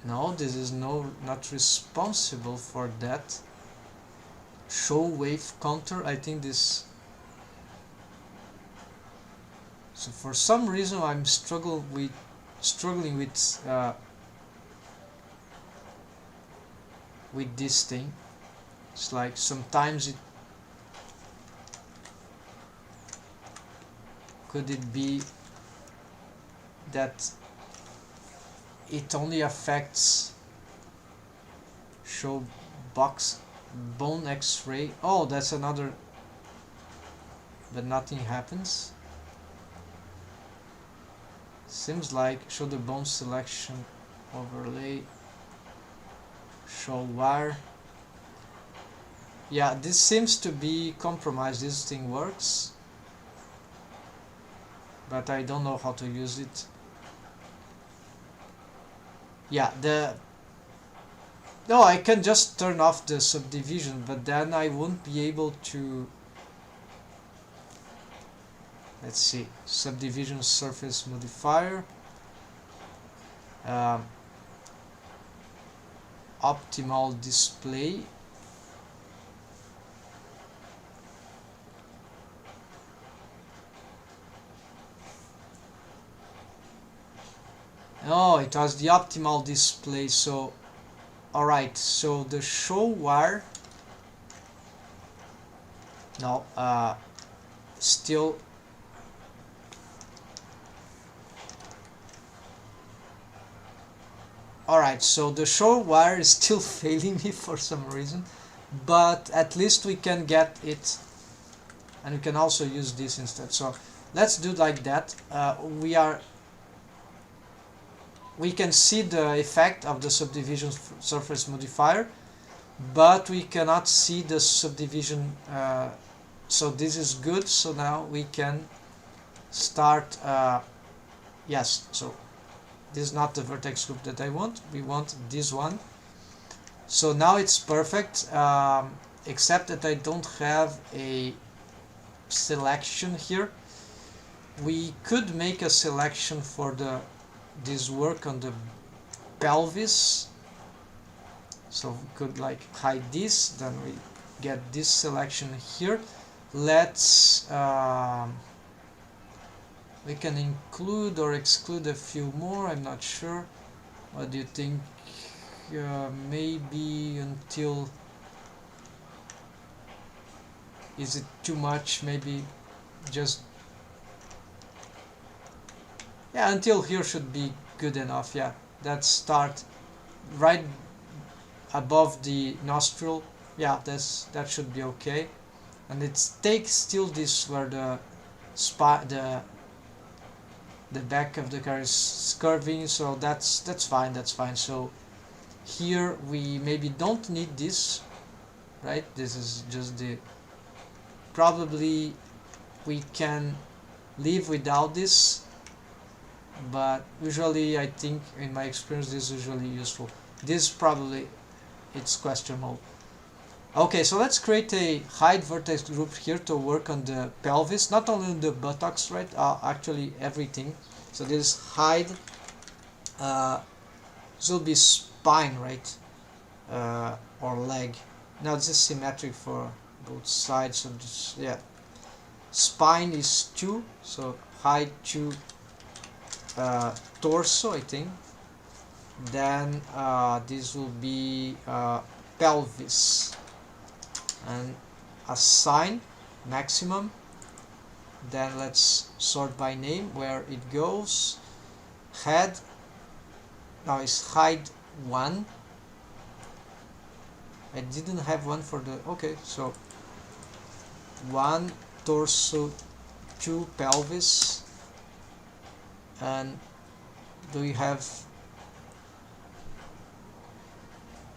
No, this is not responsible for that. Show wave counter, I think this. So for some reason I'm struggling with this thing. It's like sometimes it could it be that it only affects show box bone X-ray. Oh, that's another, but nothing happens. Seems like show the bone selection overlay, show wire. Yeah, this seems to be compromised. This thing works, but I don't know how to use it. Yeah, no, I can just turn off the subdivision, but then I won't be able to. Let's see, subdivision surface modifier, optimal display. Oh, it was the optimal display. So alright, so the show wire, no, still alright, so the show wire is still failing me for some reason, but at least we can get it, and we can also use this instead. So let's do like that. We can see the effect of the subdivision surface modifier, but we cannot see the subdivision, so this is good. So now we can start, yes, so this is not the vertex group that I want, we want this one. So now it's perfect, except that I don't have a selection here. We could make a selection for this work on the pelvis, so we could like hide this, then we get this selection here. Let's we can include or exclude a few more, I'm not sure. What do you think? Maybe until, is it too much? Maybe just, yeah, until here should be good enough. Yeah, let's start right above the nostril. Yeah, that should be okay. And it takes still this where the back of the car is curving, so that's fine. So here we maybe don't need this, right? This is just the, probably we can live without this, but usually I think in my experience this is usually useful. This probably it's questionable. Okay, so let's create a hide vertex group here to work on the pelvis, not only the buttocks, right? Actually everything. So this hide, this will be spine, right? Or leg. Now this is symmetric for both sides, so just, yeah. Spine is 2, so hide 2 torso, I think. Then this will be pelvis, and assign maximum. Then let's sort by name where it goes. Head, now is hide 1. I didn't have one for the, okay, so 1 torso, 2 pelvis, and do we have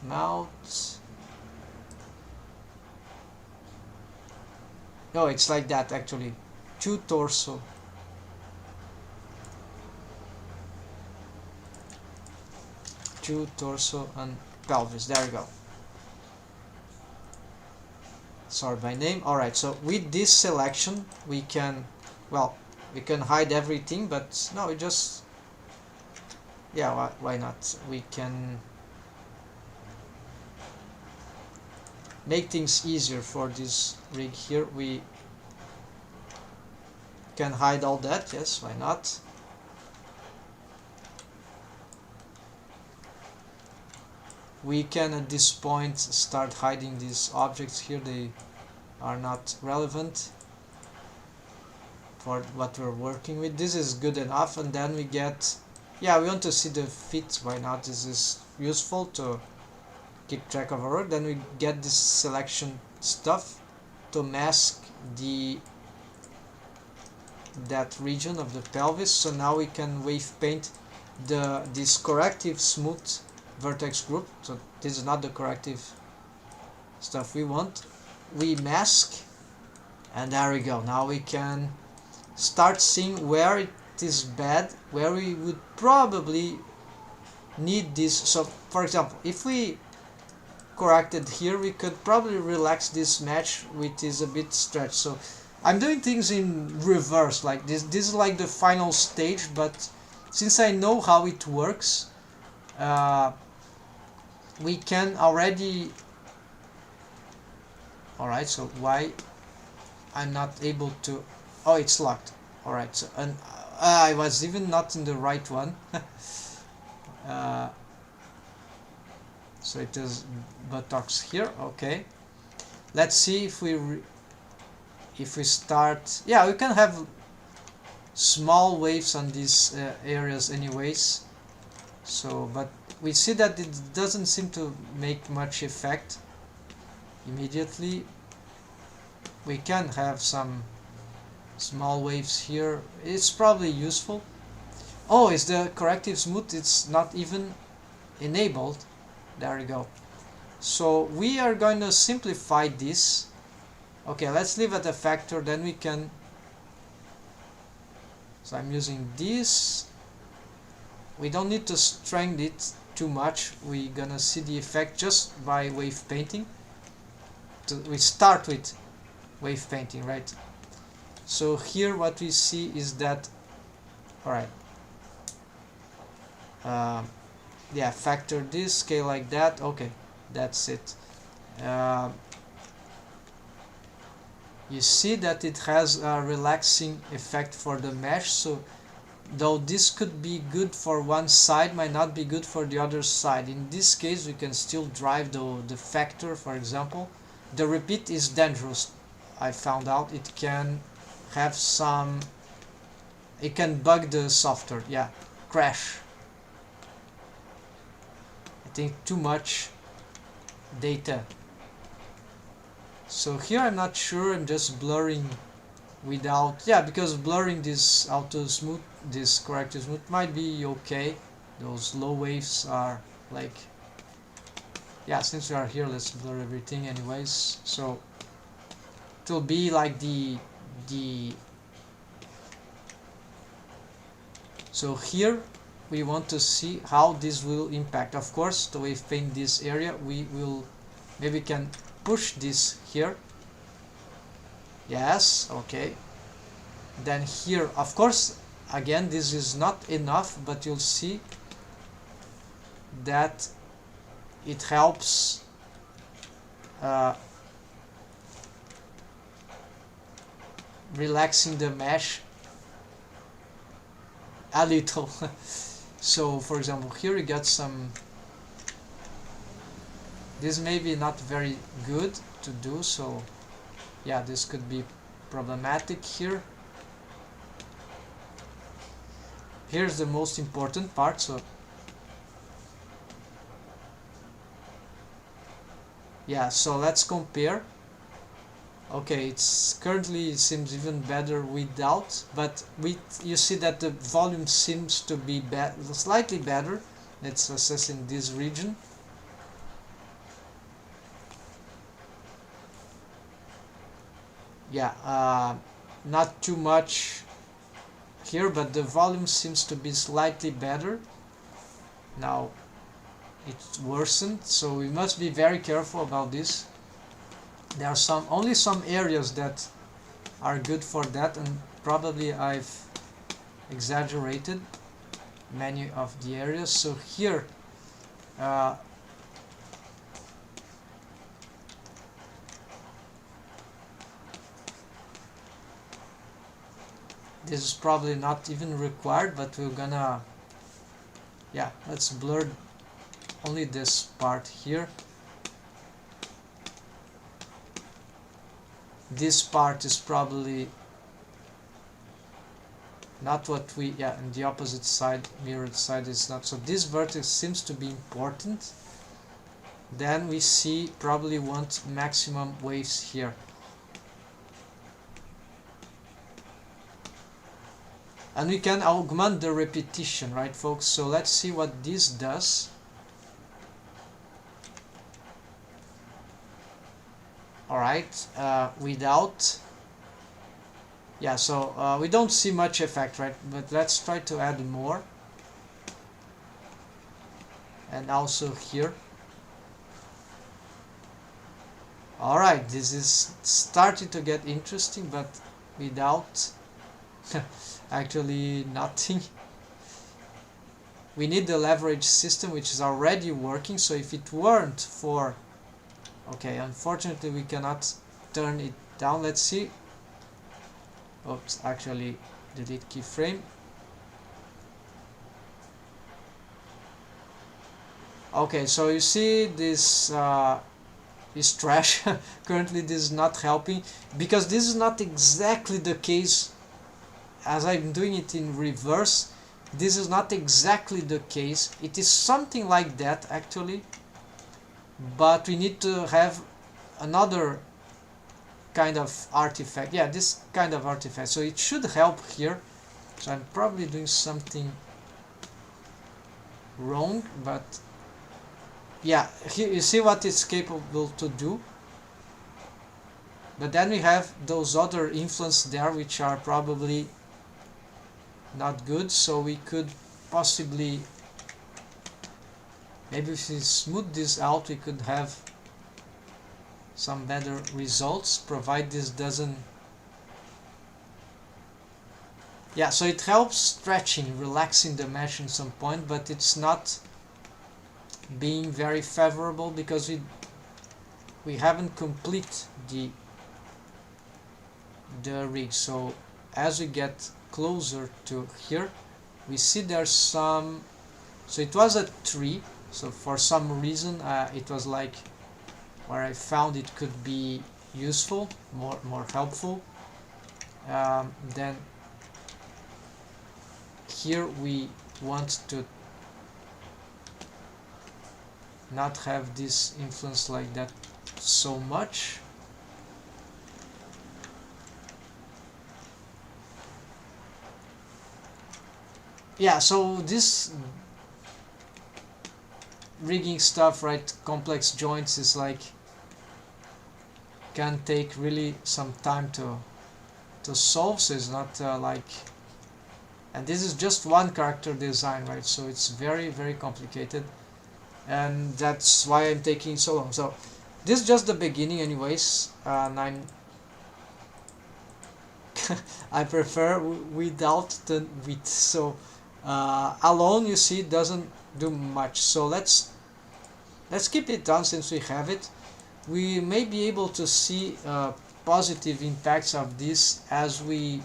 mouth? No, it's like that actually. 2 torso, 2 torso and pelvis. There we go. Sort by name. Alright, so with this selection we can, well, we can hide everything, but no, we just, yeah, why not? We can make things easier for this rig here. We can hide all that, yes, why not? We can at this point start hiding these objects here. They are not relevant for what we're working with. This is good enough, and then we get, yeah, we want to see the fit, why not? This is useful to keep track of our work. Then we get this selection stuff to mask that region of the pelvis. So now we can wave paint this corrective smooth vertex group. So this is not the corrective stuff we want. We mask, and there we go. Now we can start seeing where it is bad, where we would probably need this. So for example, if we corrected here, we could probably relax this mesh, which is a bit stretched. So I'm doing things in reverse, like this is like the final stage, but since I know how it works, we can already, alright, so why I'm not able to, oh, it's locked. Alright, so, and I was even not in the right one. So it is buttocks here. Okay, let's see if we start, yeah, we can have small waves on these areas anyways. So, but we see that it doesn't seem to make much effect immediately. We can have some small waves here. It's probably useful. Oh, is the corrective smooth? It's not even enabled. There we go. So we are going to simplify this. Okay, let's leave at a factor, then we can, so I'm using this. We don't need to strengthen it too much. We're gonna see the effect just by wave painting. We start with wave painting, right? So here what we see is that, alright, yeah, factor this, scale like that. Okay, that's it. You see that it has a relaxing effect for the mesh. So though this could be good for one side, might not be good for the other side. In this case we can still drive the factor, for example. The repeat is dangerous, I found out. It can have some, it can bug the software, yeah, crash. I think too much data. So here I'm not sure, I'm just blurring without, yeah, because blurring this auto smooth, this corrective smooth might be okay. Those low waves are like, yeah, since we are here, let's blur everything anyways. So it will be like so here we want to see how this will impact. Of course, to wave paint this area, we will maybe can push this here. Yes, okay. Then here, of course, again, this is not enough, but you'll see that it helps relaxing the mesh a little. So for example, here you got some, this may be not very good to do, so yeah, this could be problematic here. Here's the most important part, so yeah, so let's compare. Okay, it's currently, it seems even better without, but with, you see that the volume seems to be slightly better. Let's assess in this region. Yeah, not too much here, but the volume seems to be slightly better. Now it's worsened, so we must be very careful about this. There are only some areas that are good for that, and probably I've exaggerated many of the areas. So here this is probably not even required, but we're gonna, yeah, let's blur only this part here. This part is probably not what we, yeah, and the opposite side, mirrored side, is not. So this vertex seems to be important. Then we see probably want maximum waves here. And we can augment the repetition, right folks? So let's see what this does. Alright, without, yeah, so we don't see much effect, right? But let's try to add more. And also here. Alright, this is starting to get interesting, but without actually nothing. We need the leverage system, which is already working, so if it weren't for, okay, unfortunately we cannot turn it down. Let's see. Oops, actually delete keyframe. Okay, so you see this is trash. Currently this is not helping, because this is not exactly the case as I'm doing it in reverse. This is not exactly the case. It is something like that actually, but we need to have another kind of artifact. Yeah, this kind of artifact, so it should help here. So I'm probably doing something wrong, but yeah, here you see what it's capable to do. But then we have those other influence there which are probably not good, so we could possibly, maybe if we smooth this out, we could have some better results, provide this doesn't, yeah, so it helps stretching, relaxing the mesh in some point, but it's not being very favorable because we haven't complete the rig. So as we get closer to here, we see there's some, so it was a 3, so for some reason it was like where I found it could be useful, more helpful. Then here we want to not have this influence like that so much. Yeah, so this rigging stuff, right, complex joints, is like, can take really some time to solve, so it's not like and this is just one character design, right? So it's very, very complicated, and that's why I'm taking so long. So this is just the beginning anyways, and I prefer without the with. So alone, you see, doesn't do much. So let's keep it down since we have it. We may be able to see positive impacts of this as we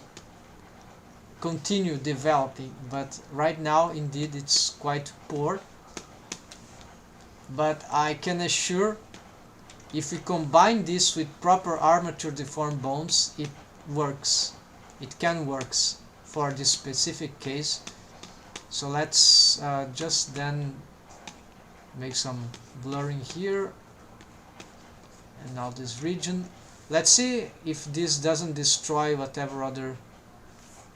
continue developing, but right now indeed it's quite poor. But I can assure, if we combine this with proper armature deformed bones, it works. It can works for this specific case. So let's just then make some blurring here, and now this region. Let's see if this doesn't destroy whatever other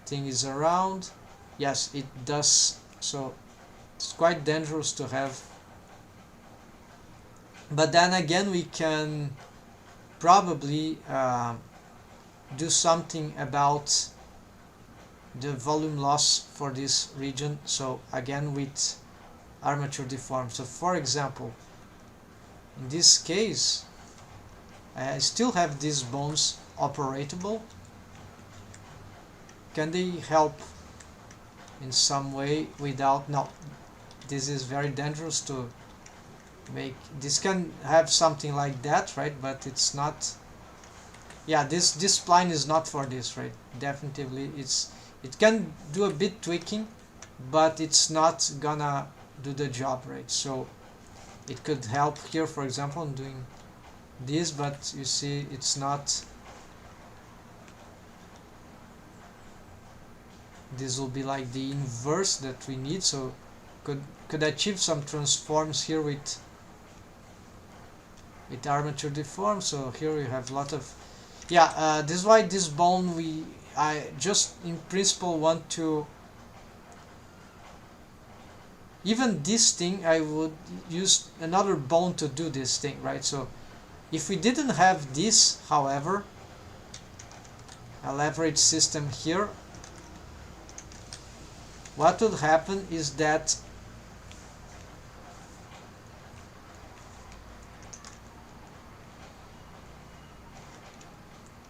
thing is around. Yes, it does. So it's quite dangerous to have, but then again we can probably do something about the volume loss for this region. So again with armature deformed. So for example, in this case I still have these bones operatable. Can they help in some way without? No, this is very dangerous to make. This can have something like that, right? But it's not. Yeah, this spline is not for this, right? Definitely, it can do a bit tweaking, but it's not gonna do the job, right? So it could help here, for example, in doing this, but you see, it's not. This will be like the inverse that we need. So could achieve some transforms here with armature deform. So here we have a lot of, yeah, this is why this bone I just in principle want to, even this thing I would use another bone to do this thing, right? So if we didn't have this, however, a leverage system here, what would happen is that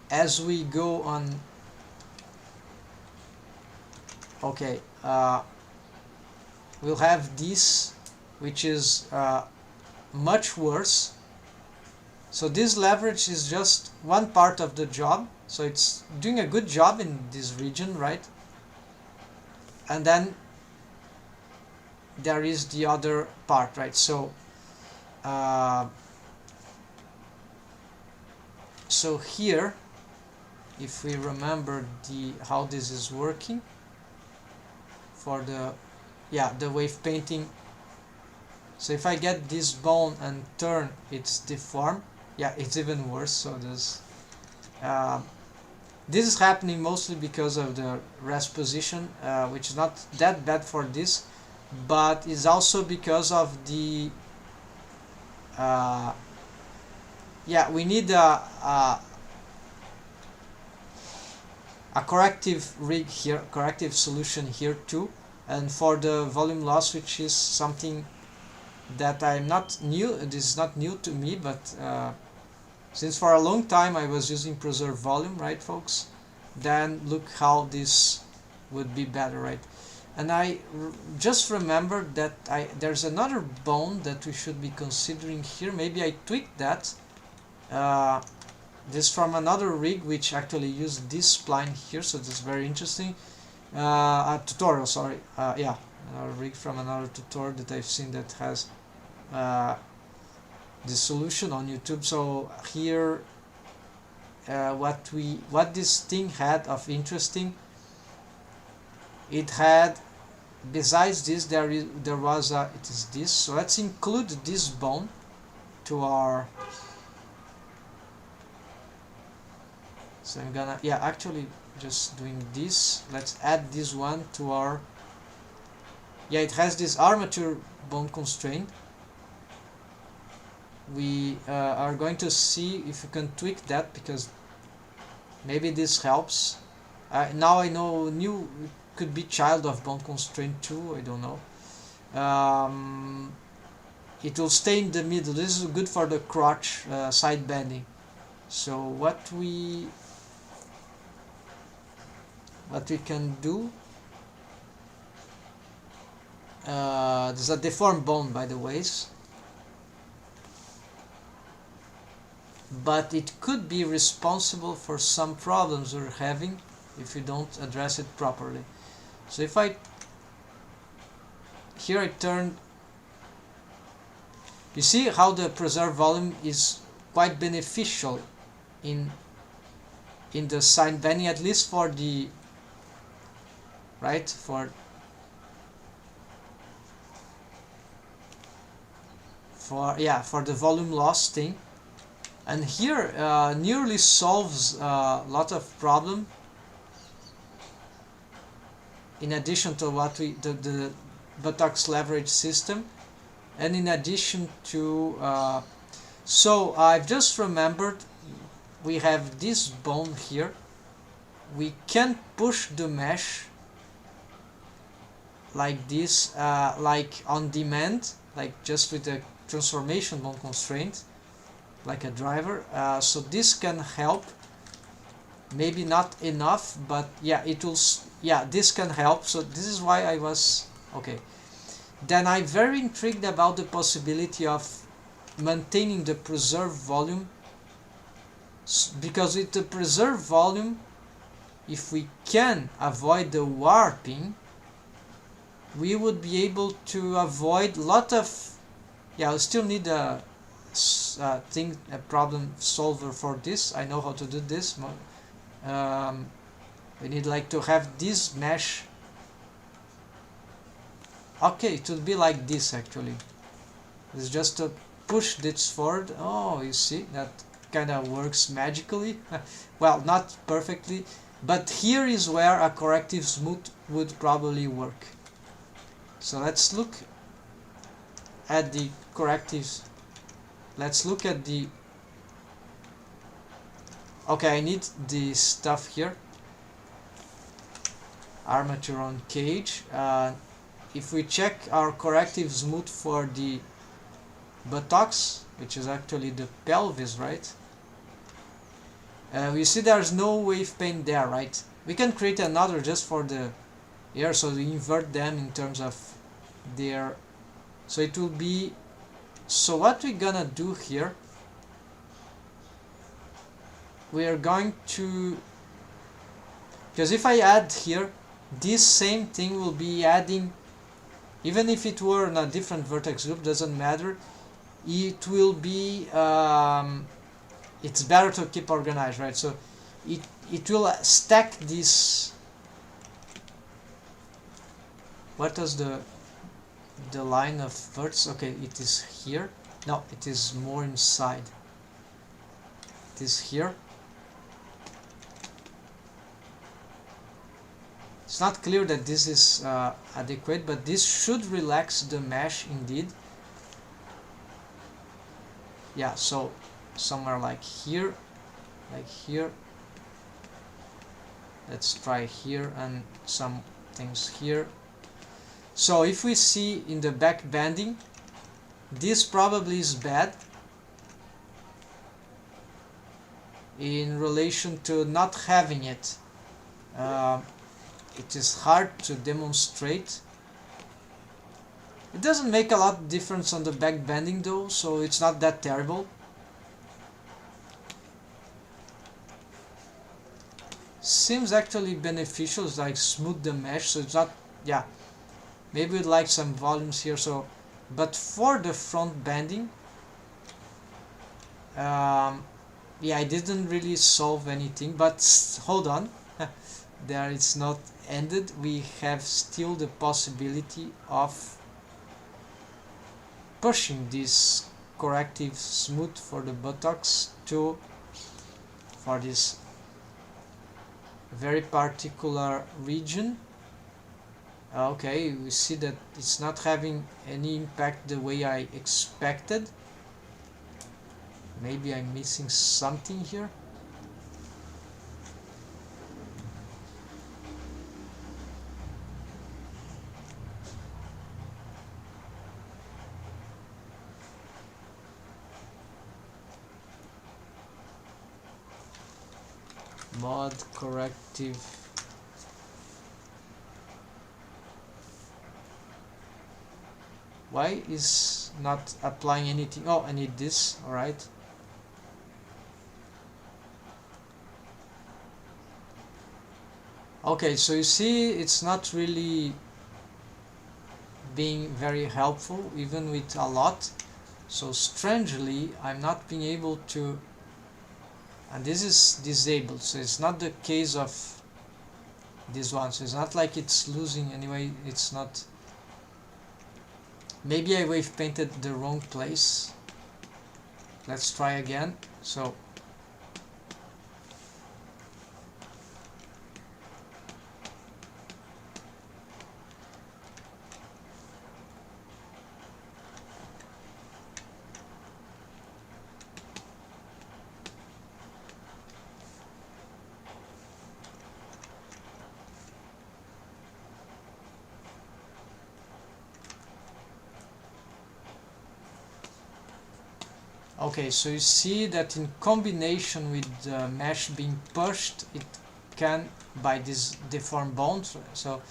as we go on, okay, we'll have this, which is much worse. So this leverage is just one part of the job, so it's doing a good job in this region, right? And then there is the other part, right? So so here, if we remember how this is working for the wave painting. So if I get this bone and turn it's deformed, yeah, it's even worse. So this is happening mostly because of the rest position, which is not that bad for this, but is also because of the we need a corrective rig here, corrective solution here too, and for the volume loss, which is something that I'm not new. This is not new to me, but since for a long time I was using preserve volume, right, folks? Then look how this would be better, right? And I just remembered that there's another bone that we should be considering here. Maybe I tweaked that. This from another rig which actually used this spline here, so this is very interesting. A tutorial, sorry. Yeah, another rig from another tutorial that I've seen that has this solution on YouTube. So here, what this thing had of interesting, it had, besides this, there was it is this. So let's include this bone to our. So I'm gonna, actually just doing this. Let's add this one to our. Yeah, it has this armature bone constraint. We are going to see if we can tweak that, because maybe this helps. Now I know could be child of bone constraint too, I don't know. It will stay in the middle. This is good for the crotch side bending. So what we can do, there's a deformed bone by the ways, but it could be responsible for some problems we're having if you don't address it properly. So if here I turn, you see how the preserved volume is quite beneficial in the side bending, at least for the for the volume loss thing. And here nearly solves a lot of problem, in addition to what the buttocks leverage system, and in addition to so I've just remembered we have this bone here. We can push the mesh like this, like on demand, like just with a transformation bone constraint, like a driver. So this can help, maybe not enough, but yeah, it will, this can help. So this is why I was okay. Then I'm very intrigued about the possibility of maintaining the preserved volume, because with the preserved volume, if we can avoid the warping, we would be able to avoid a lot of, we still need a problem solver for this. I know how to do this. We need like to have this mesh. Okay, it will be like this actually. It's just to push this forward. Oh, you see, that kind of works magically. Well, not perfectly, but here is where a corrective smooth would probably work. So let's look at the correctives. Let's look at the, okay, I need the stuff here. Armature on cage. If we check our corrective smooth for the buttocks, which is actually the pelvis, right? We see there's no wave pain there, right? We can create another just for the air, so we invert them in terms of their, so it will be, so what we're gonna do here, we are going to, because if I add here, this same thing will be adding, even if it were in a different vertex group, doesn't matter, it will be, it's better to keep organized, right? So it will stack this, what is the line of verts? Okay, it is here. No, it is more inside. It is here. It's not clear that this is adequate, but this should relax the mesh indeed. Yeah, so somewhere like here, like here. Let's try here and some things here. So if we see in the back bending, this probably is bad in relation to not having it. It is hard to demonstrate. It doesn't make a lot of difference on the back bending though, so it's not that terrible. Seems actually beneficial, it's like smooth the mesh, so it's not, yeah. Maybe we'd like some volumes here, so, but for the front bending, yeah, I didn't really solve anything, but hold on, there it's not ended. We have still the possibility of pushing this corrective smooth for the buttocks to, for this very particular region. Okay, we see that it's not having any impact the way I expected. Maybe I'm missing something here. mod corrective why is not applying anything. Oh, I need this. All right. Okay, so you see it's not really being very helpful even with a lot. So strangely I'm not being able to, and this is disabled, so it's not the case of this one, so it's not like it's losing anyway. It's not, maybe I wave painted the wrong place. Let's try again. So okay, so you see that in combination with the mesh being pushed, it can, by this deform bond, so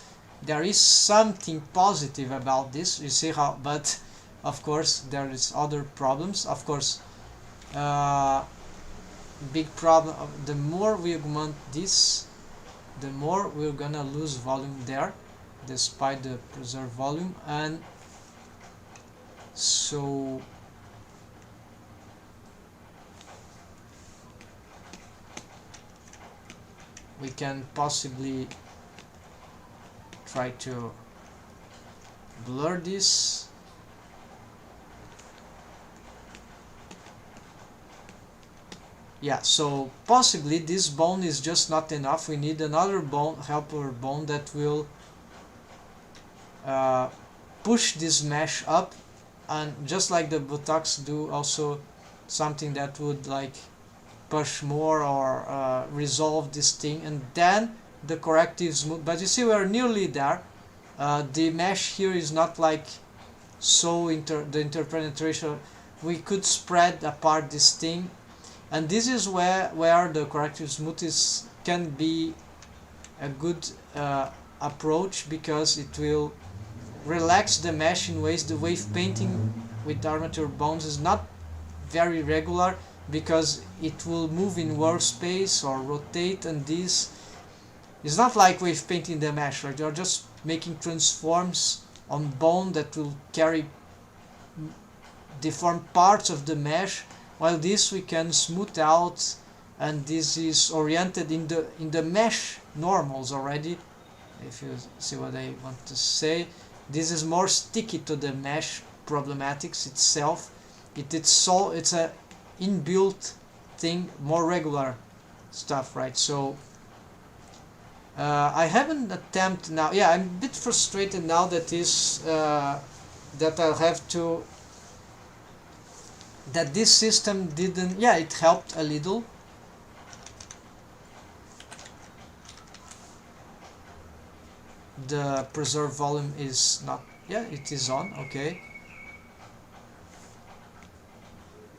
there is something positive about this. You see how, but of course there is other problems. Of course, big problem, the more we augment this, the more we're gonna lose volume there, despite the preserved volume. And so we can possibly try to blur this. Yeah, so possibly this bone is just not enough. We need another bone, helper bone, that will push this mesh up, and just like the buttocks do, also something that would like push more or resolve this thing, and then the corrective smooth. But you see, we're nearly there. The mesh here is not like so the interpenetration. We could spread apart this thing, and this is where the corrective smoothness can be a good approach, because it will relax the mesh in ways the wave painting with armature bones is not very regular, because it will move in workspace or rotate, and this is not like wave painting the mesh, right? You're just making transforms on bone that will carry deformed parts of the mesh, while this we can smooth out, and this is oriented in the mesh normals already. If you see what I want to say, this is more sticky to the mesh problematics itself. It's a inbuilt thing, more regular stuff, right? So I have an attempt now. Yeah, I'm a bit frustrated now that I'll have to, that this system didn't, yeah, it helped a little. The preserve volume is not, yeah, it is on, okay.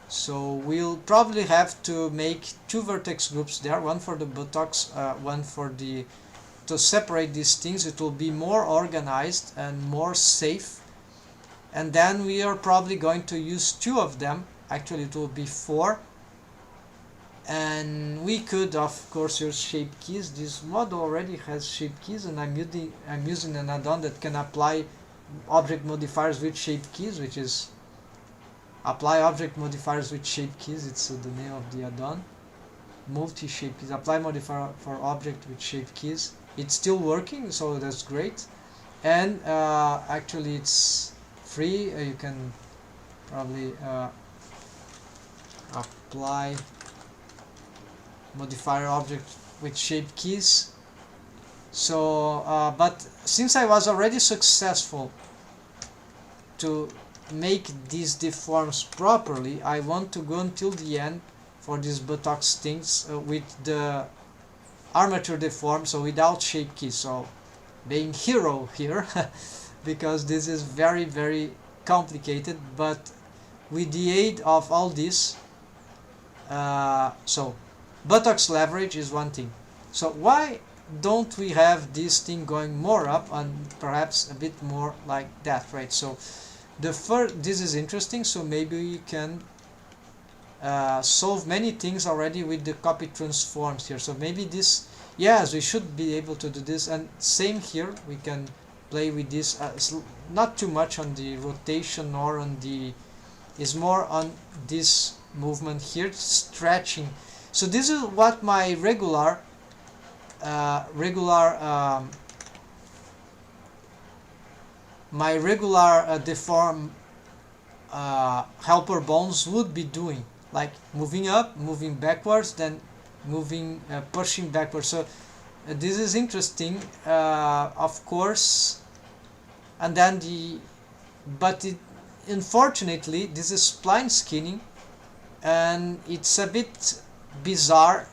So we'll probably have to make two vertex groups there, one for the buttocks, one for the, to separate these things. It will be more organized and more safe, and then we are probably going to use two of them. Actually it will be four, and we could of course use shape keys. This mod already has shape keys, and I'm using an add-on that can apply object modifiers with shape keys, which is apply object modifiers with shape keys. It's the name of the add-on. Multi-shape keys, apply modifier for object with shape keys. It's still working, so that's great. And actually it's free. You can probably apply modifier object with shape keys. So but since I was already successful to make these deforms properly, I want to go until the end for these buttocks things with the armature deform, so without shape keys. So being hero here because this is very, very complicated, but with the aid of all this, so buttocks leverage is one thing. So why don't we have this thing going more up and perhaps a bit more like that, right? So the first, this is interesting, so maybe we can solve many things already with the copy transforms here. So maybe this, yes, we should be able to do this, and same here, we can play with this, not too much on the rotation or on the, is more on this movement here, stretching. So this is what my regular deform helper bones would be doing, like moving up, moving backwards, then moving, pushing backwards. So this is interesting, of course. And then but unfortunately this is spline skinning, and it's a bit bizarre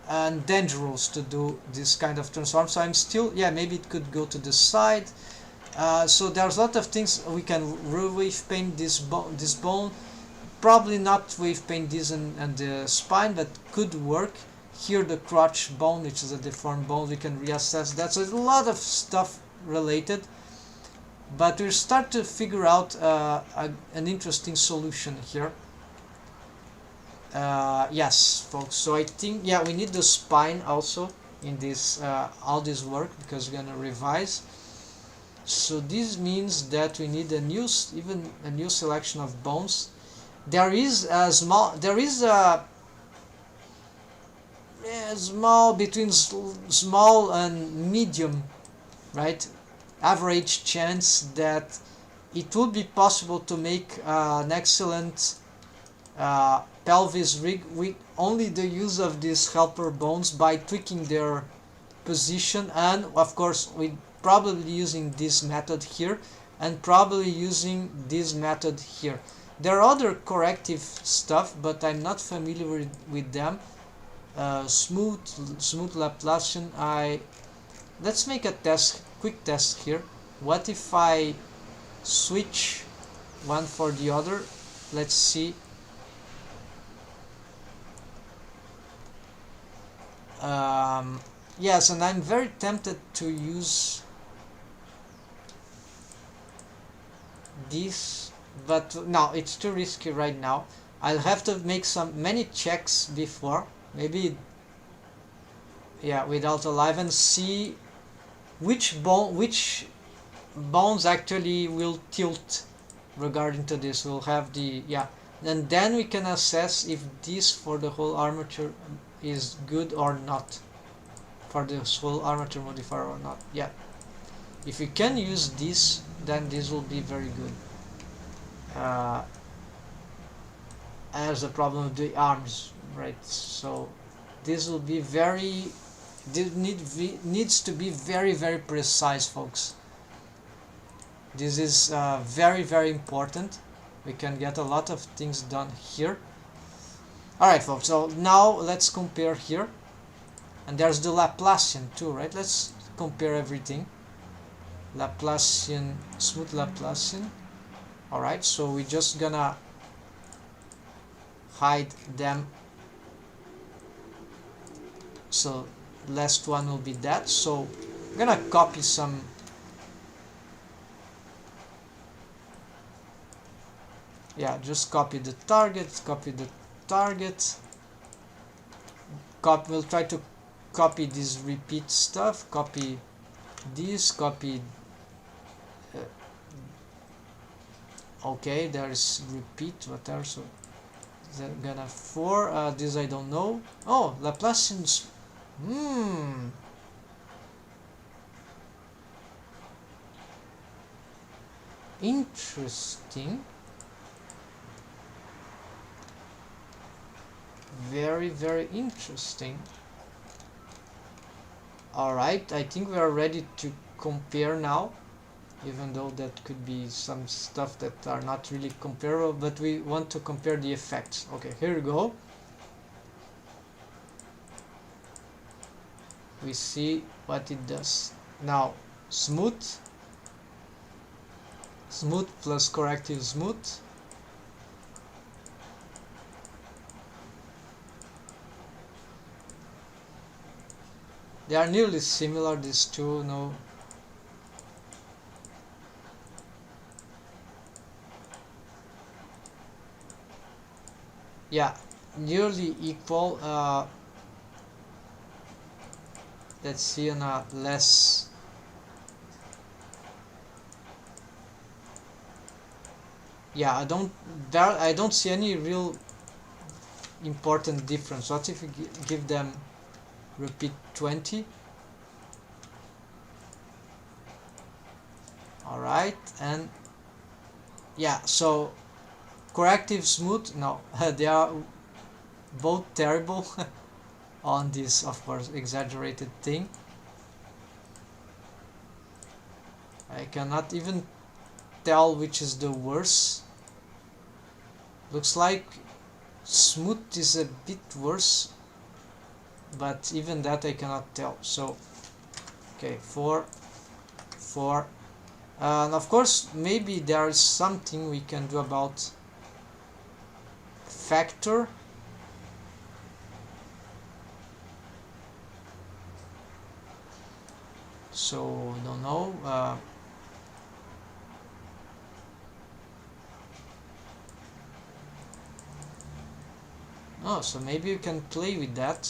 and dangerous to do this kind of transform. So I'm still, yeah, maybe it could go to the side. So there's a lot of things we can wave paint this bone. Probably not wave paint this and the spine, but could work. Here the crotch bone, which is a deformed bone, we can reassess that. So there's a lot of stuff related, but we start to figure out an interesting solution here. Yes, folks. So I think, yeah, we need the spine also in this all this work, because we're gonna revise. So this means that we need a new selection of bones. There is a small, between small and medium, right, average chance that it would be possible to make an excellent pelvis rig with only the use of these helper bones by tweaking their position, and of course we probably using this method here and probably using this method here. There are other corrective stuff, but I'm not familiar with them. Smooth Laplacian. Let's make a test, quick test here. What if I switch one for the other? Let's see. Yes, and I'm very tempted to use this, but no, it's too risky right now. I'll have to make many checks before, maybe, yeah, without alive, and see which bones actually will tilt regarding to this. We'll have the, yeah, and then we can assess if this for the whole armature is good or not, for the whole armature modifier or not. Yeah, if we can use this, then this will be very good. As a problem of the arms, right? So this will be very, needs to be very, very precise, folks. This is very, very important. We can get a lot of things done here. Alright, folks, so now let's compare here. And there's the Laplacian too, right? Let's compare everything. Laplacian, smooth Laplacian. Alright, so we're just gonna hide them. So last one will be that. So I'm gonna copy some. Yeah, just copy the target, we'll try to copy this repeat stuff, copy this, copy, okay, there's repeat, whatever, so they're gonna 4, this I don't know. Oh, Laplacians, interesting. Very, very interesting. Alright, I think we are ready to compare now, even though that could be some stuff that are not really comparable, but we want to compare the effects. Okay, here we go. We see what it does. Now, smooth plus corrective smooth. They are nearly similar, these two, no? Yeah, nearly equal. Let's see on a less. Yeah, I don't see any real important difference. What if we give them repeat 20? Alright, and yeah, so corrective smooth, no, they are both terrible on this, of course, exaggerated thing. I cannot even tell which is the worst. Looks like smooth is a bit worse, but even that I cannot tell. So okay, 4 4, and of course maybe there is something we can do about factor. So don't know. Oh, so maybe you can play with that.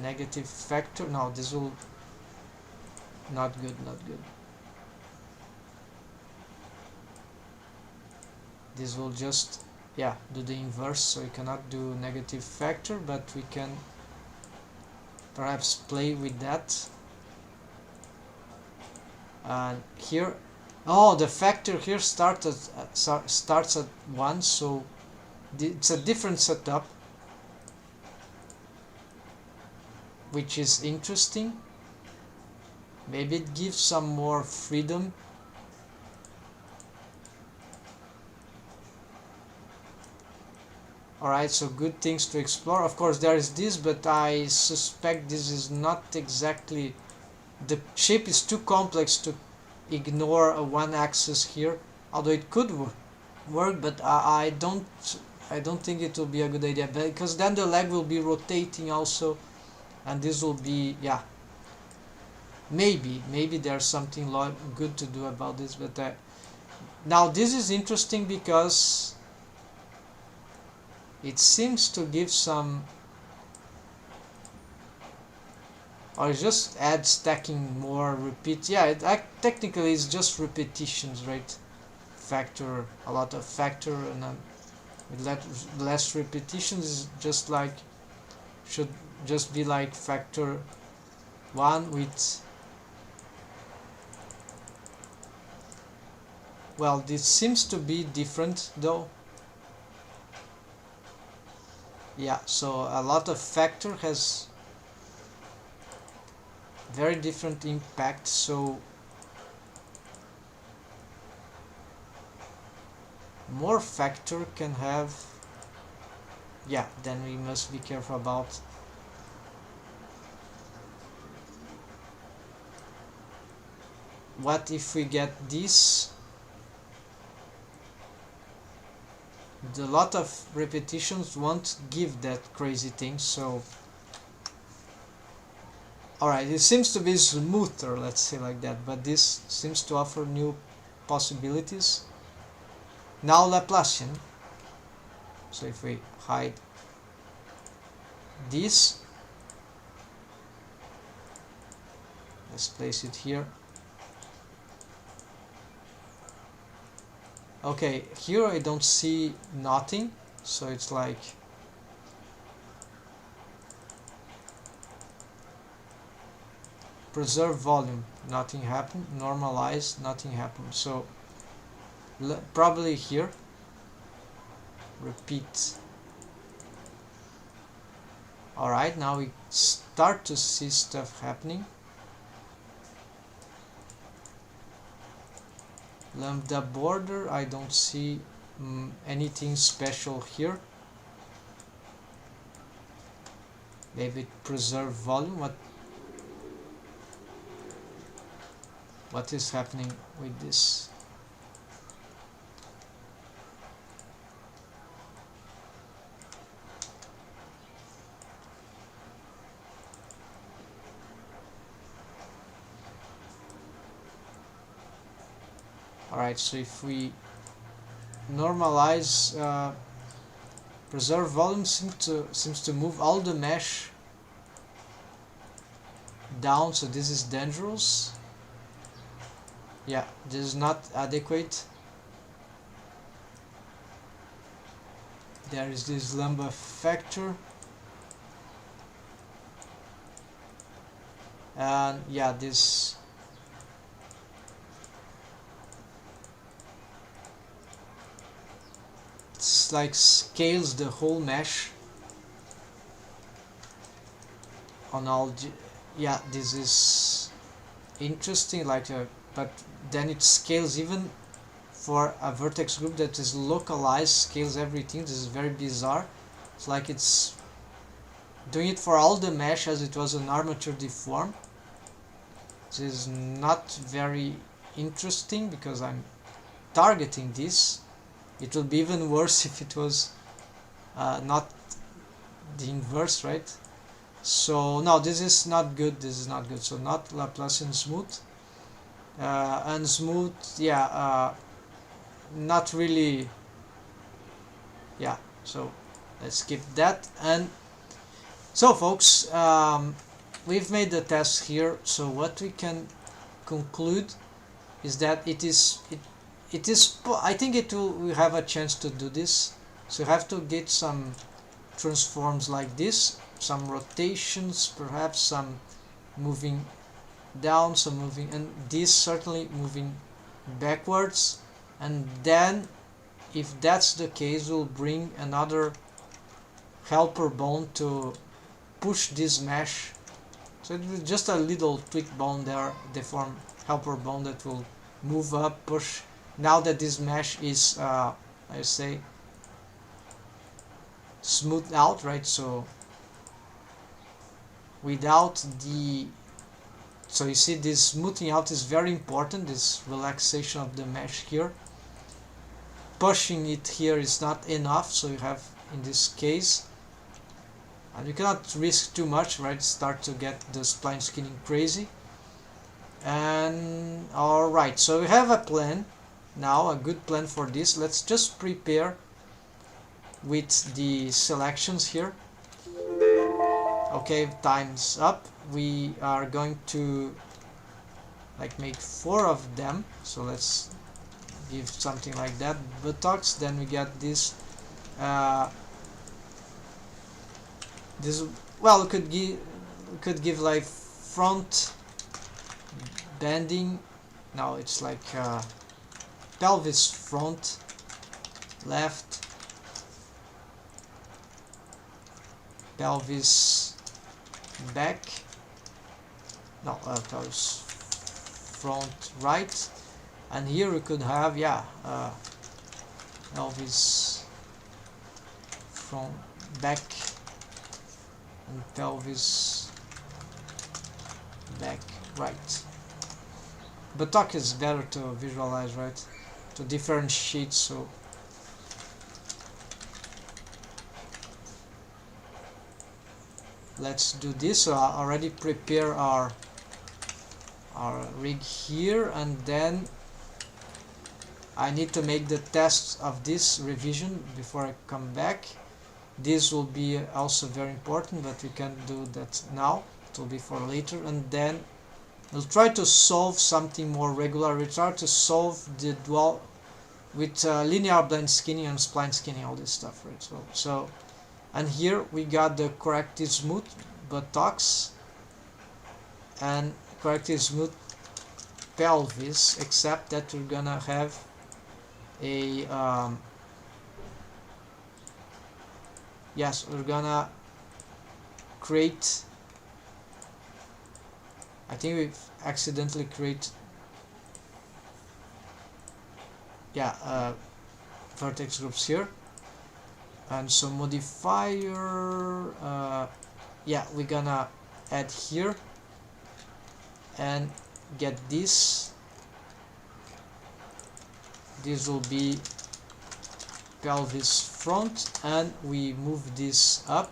Negative factor. No, this will not good, not good. This will just, yeah, do the inverse, so we cannot do negative factor, but we can perhaps play with that. And here, oh, the factor here starts at 1, so it's a different setup, which is interesting. Maybe it gives some more freedom. Alright, so good things to explore. Of course there is this, but I suspect this is not exactly, the shape is too complex to ignore one axis here, although it could work, but I don't think it will be a good idea, because then the leg will be rotating also, and this will be, yeah, maybe there's something good to do about this. But now this is interesting because it seems to give some, or just add stacking more repeat. Yeah, technically it's just repetitions, right? Factor, a lot of factor, and then with less repetitions is just like, should just be like factor 1 with, well, this seems to be different though. Yeah, so a lot of factor has very different impact, so more factor can have, yeah, then we must be careful about what if we get this. The lot of repetitions won't give that crazy thing, so alright, it seems to be smoother, let's say like that, but this seems to offer new possibilities. Now Laplacian, so if we hide this, let's place it here. Okay, here I don't see nothing, so it's like, preserve volume, nothing happened. Normalize, nothing happened. So probably here, repeat. Alright, now we start to see stuff happening. Lambda border, I don't see anything special here. Maybe preserve volume. What is happening with this? Alright, so if we normalize, preserve volume seems to move all the mesh down, so this is dangerous. Yeah, this is not adequate. There is this lambda factor, and yeah, this it's like scales the whole mesh on all. Yeah, this is interesting, like but then it scales even for a vertex group that is localized, scales everything. This is very bizarre. It's like it's doing it for all the mesh as it was an armature deform. This is not very interesting because I'm targeting this. It will be even worse if it was not the inverse, right? So no, this is not good. This is not good. So not Laplacian smooth. And smooth, yeah, not really. Yeah, so let's skip that. And so folks, we've made the test here. So what we can conclude is that it is I think we have a chance to do this. So you have to get some transforms like this, some rotations, perhaps some moving down, some moving, and this certainly moving backwards. And then if that's the case, we'll bring another helper bone to push this mesh. So it will just a little tweak bone there, deform helper bone that will move up, push. Now that this mesh is I say smoothed out, right? So without the, so you see this smoothing out is very important, this relaxation of the mesh here. Pushing it here is not enough, so you have in this case, and you cannot risk too much, right? Start to get the spline skinning crazy. And alright, so we have a plan now, a good plan for this. Let's just prepare with the selections here. Okay, time's up. We are going to like make 4 of them, so let's give something like that, buttocks. Then we get this this, well, we could give like front bending. Now it's like pelvis front, left, pelvis back, no, pelvis front right. And here we could have, yeah, pelvis front back and pelvis back right. Buttock is better to visualize, right? To differentiate. So let's do this. So I already prepare our rig here, and then I need to make the test of this revision before I come back. This will be also very important, but we can't do that now. It will be for later. And then we'll try to solve something more regular. We try to solve the dual with linear blend skinning and spline skinning, all this stuff, right? So and here we got the corrective smooth buttocks and corrective smooth pelvis, except that we're gonna have a yes, we're gonna create, I think we've accidentally create, yeah, vertex groups here. And so modifier, yeah, we're gonna add here and get this. This will be pelvis front, and we move this up.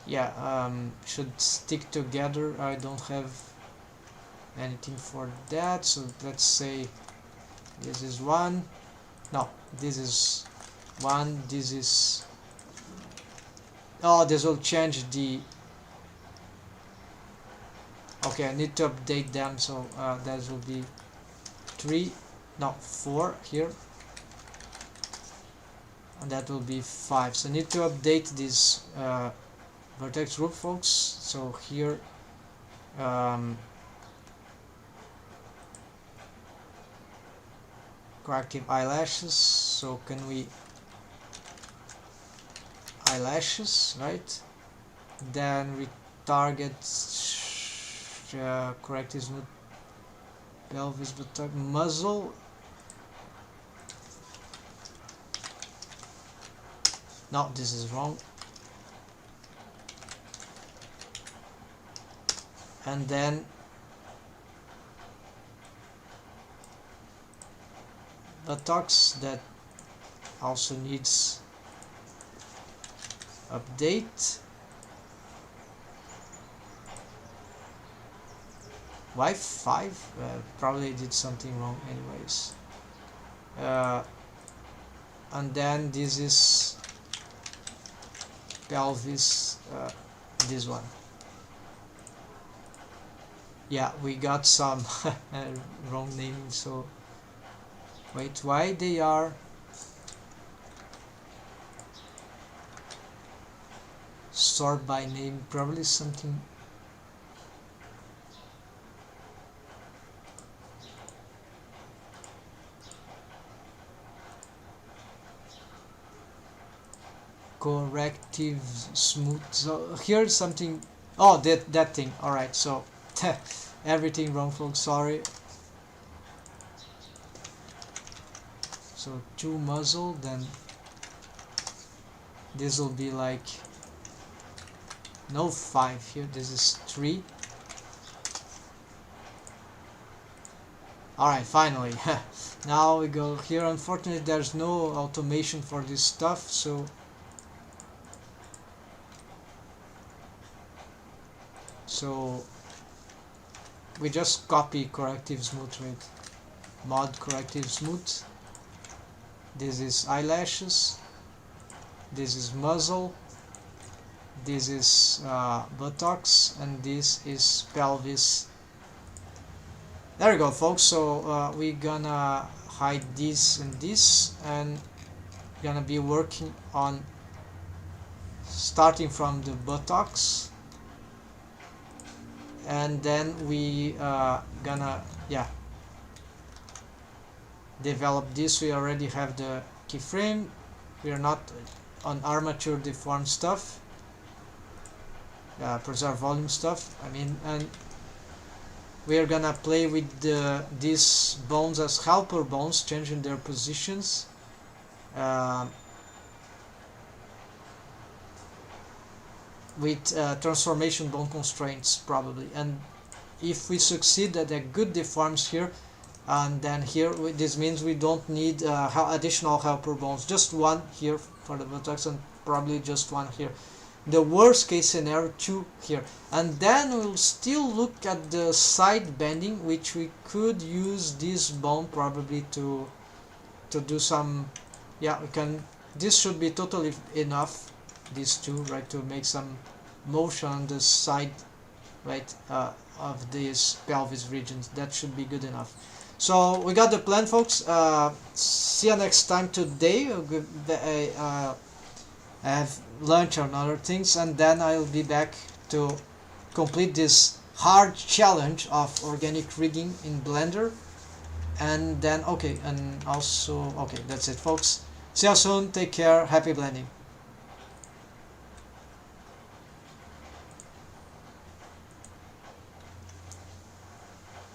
yeah, should stick together. I don't have anything for that, so let's say this is one. No, this is one. This is, oh, this will change the, okay, I need to update them, so that will be 3, no, 4 here, and that will be 5. So I need to update this vertex group, folks. So here corrective eyelashes, so can we eyelashes, right? Then we target corrective smooth pelvis, but muzzle, no, this is wrong. And then buttocks, that also needs update. Why 5? Probably did something wrong anyways. And then this is pelvis, this one. Yeah, we got some wrong naming, so wait, why they are sort by name? Probably something. Corrective smooth. So here's something. Oh, that thing. All right. So everything wrong, folks. Sorry. So 2 muzzle. Then this will be like no 5 here. This is 3. All right. Finally. Now we go here. Unfortunately, there's no automation for this stuff. So we just copy corrective smooth, right? Mod corrective smooth. This is eyelashes. This is muzzle. This is buttocks, and this is pelvis. There we go, folks. So we're gonna hide this and this, and gonna be working on starting from the buttocks. And then we gonna, yeah, develop this. We already have the keyframe. We are not on armature deform stuff, preserve volume stuff, I mean, and we are gonna play with these bones as helper bones, changing their positions. With transformation bone constraints probably, and if we succeed at a good deforms here, and then here this means we don't need additional helper bones, just one here for the buttocks and probably just one here. The worst case scenario, 2 here, and then we'll still look at the side bending, which we could use this bone probably to do some, yeah, we can, this should be totally enough, these 2, right, to make some motion on the side, right, of these pelvis regions. That should be good enough. So we got the plan, folks. See you next time. Today I have lunch and other things, and then I'll be back to complete this hard challenge of organic rigging in Blender. And then okay, and also okay, that's it, folks. See you soon. Take care. Happy blending.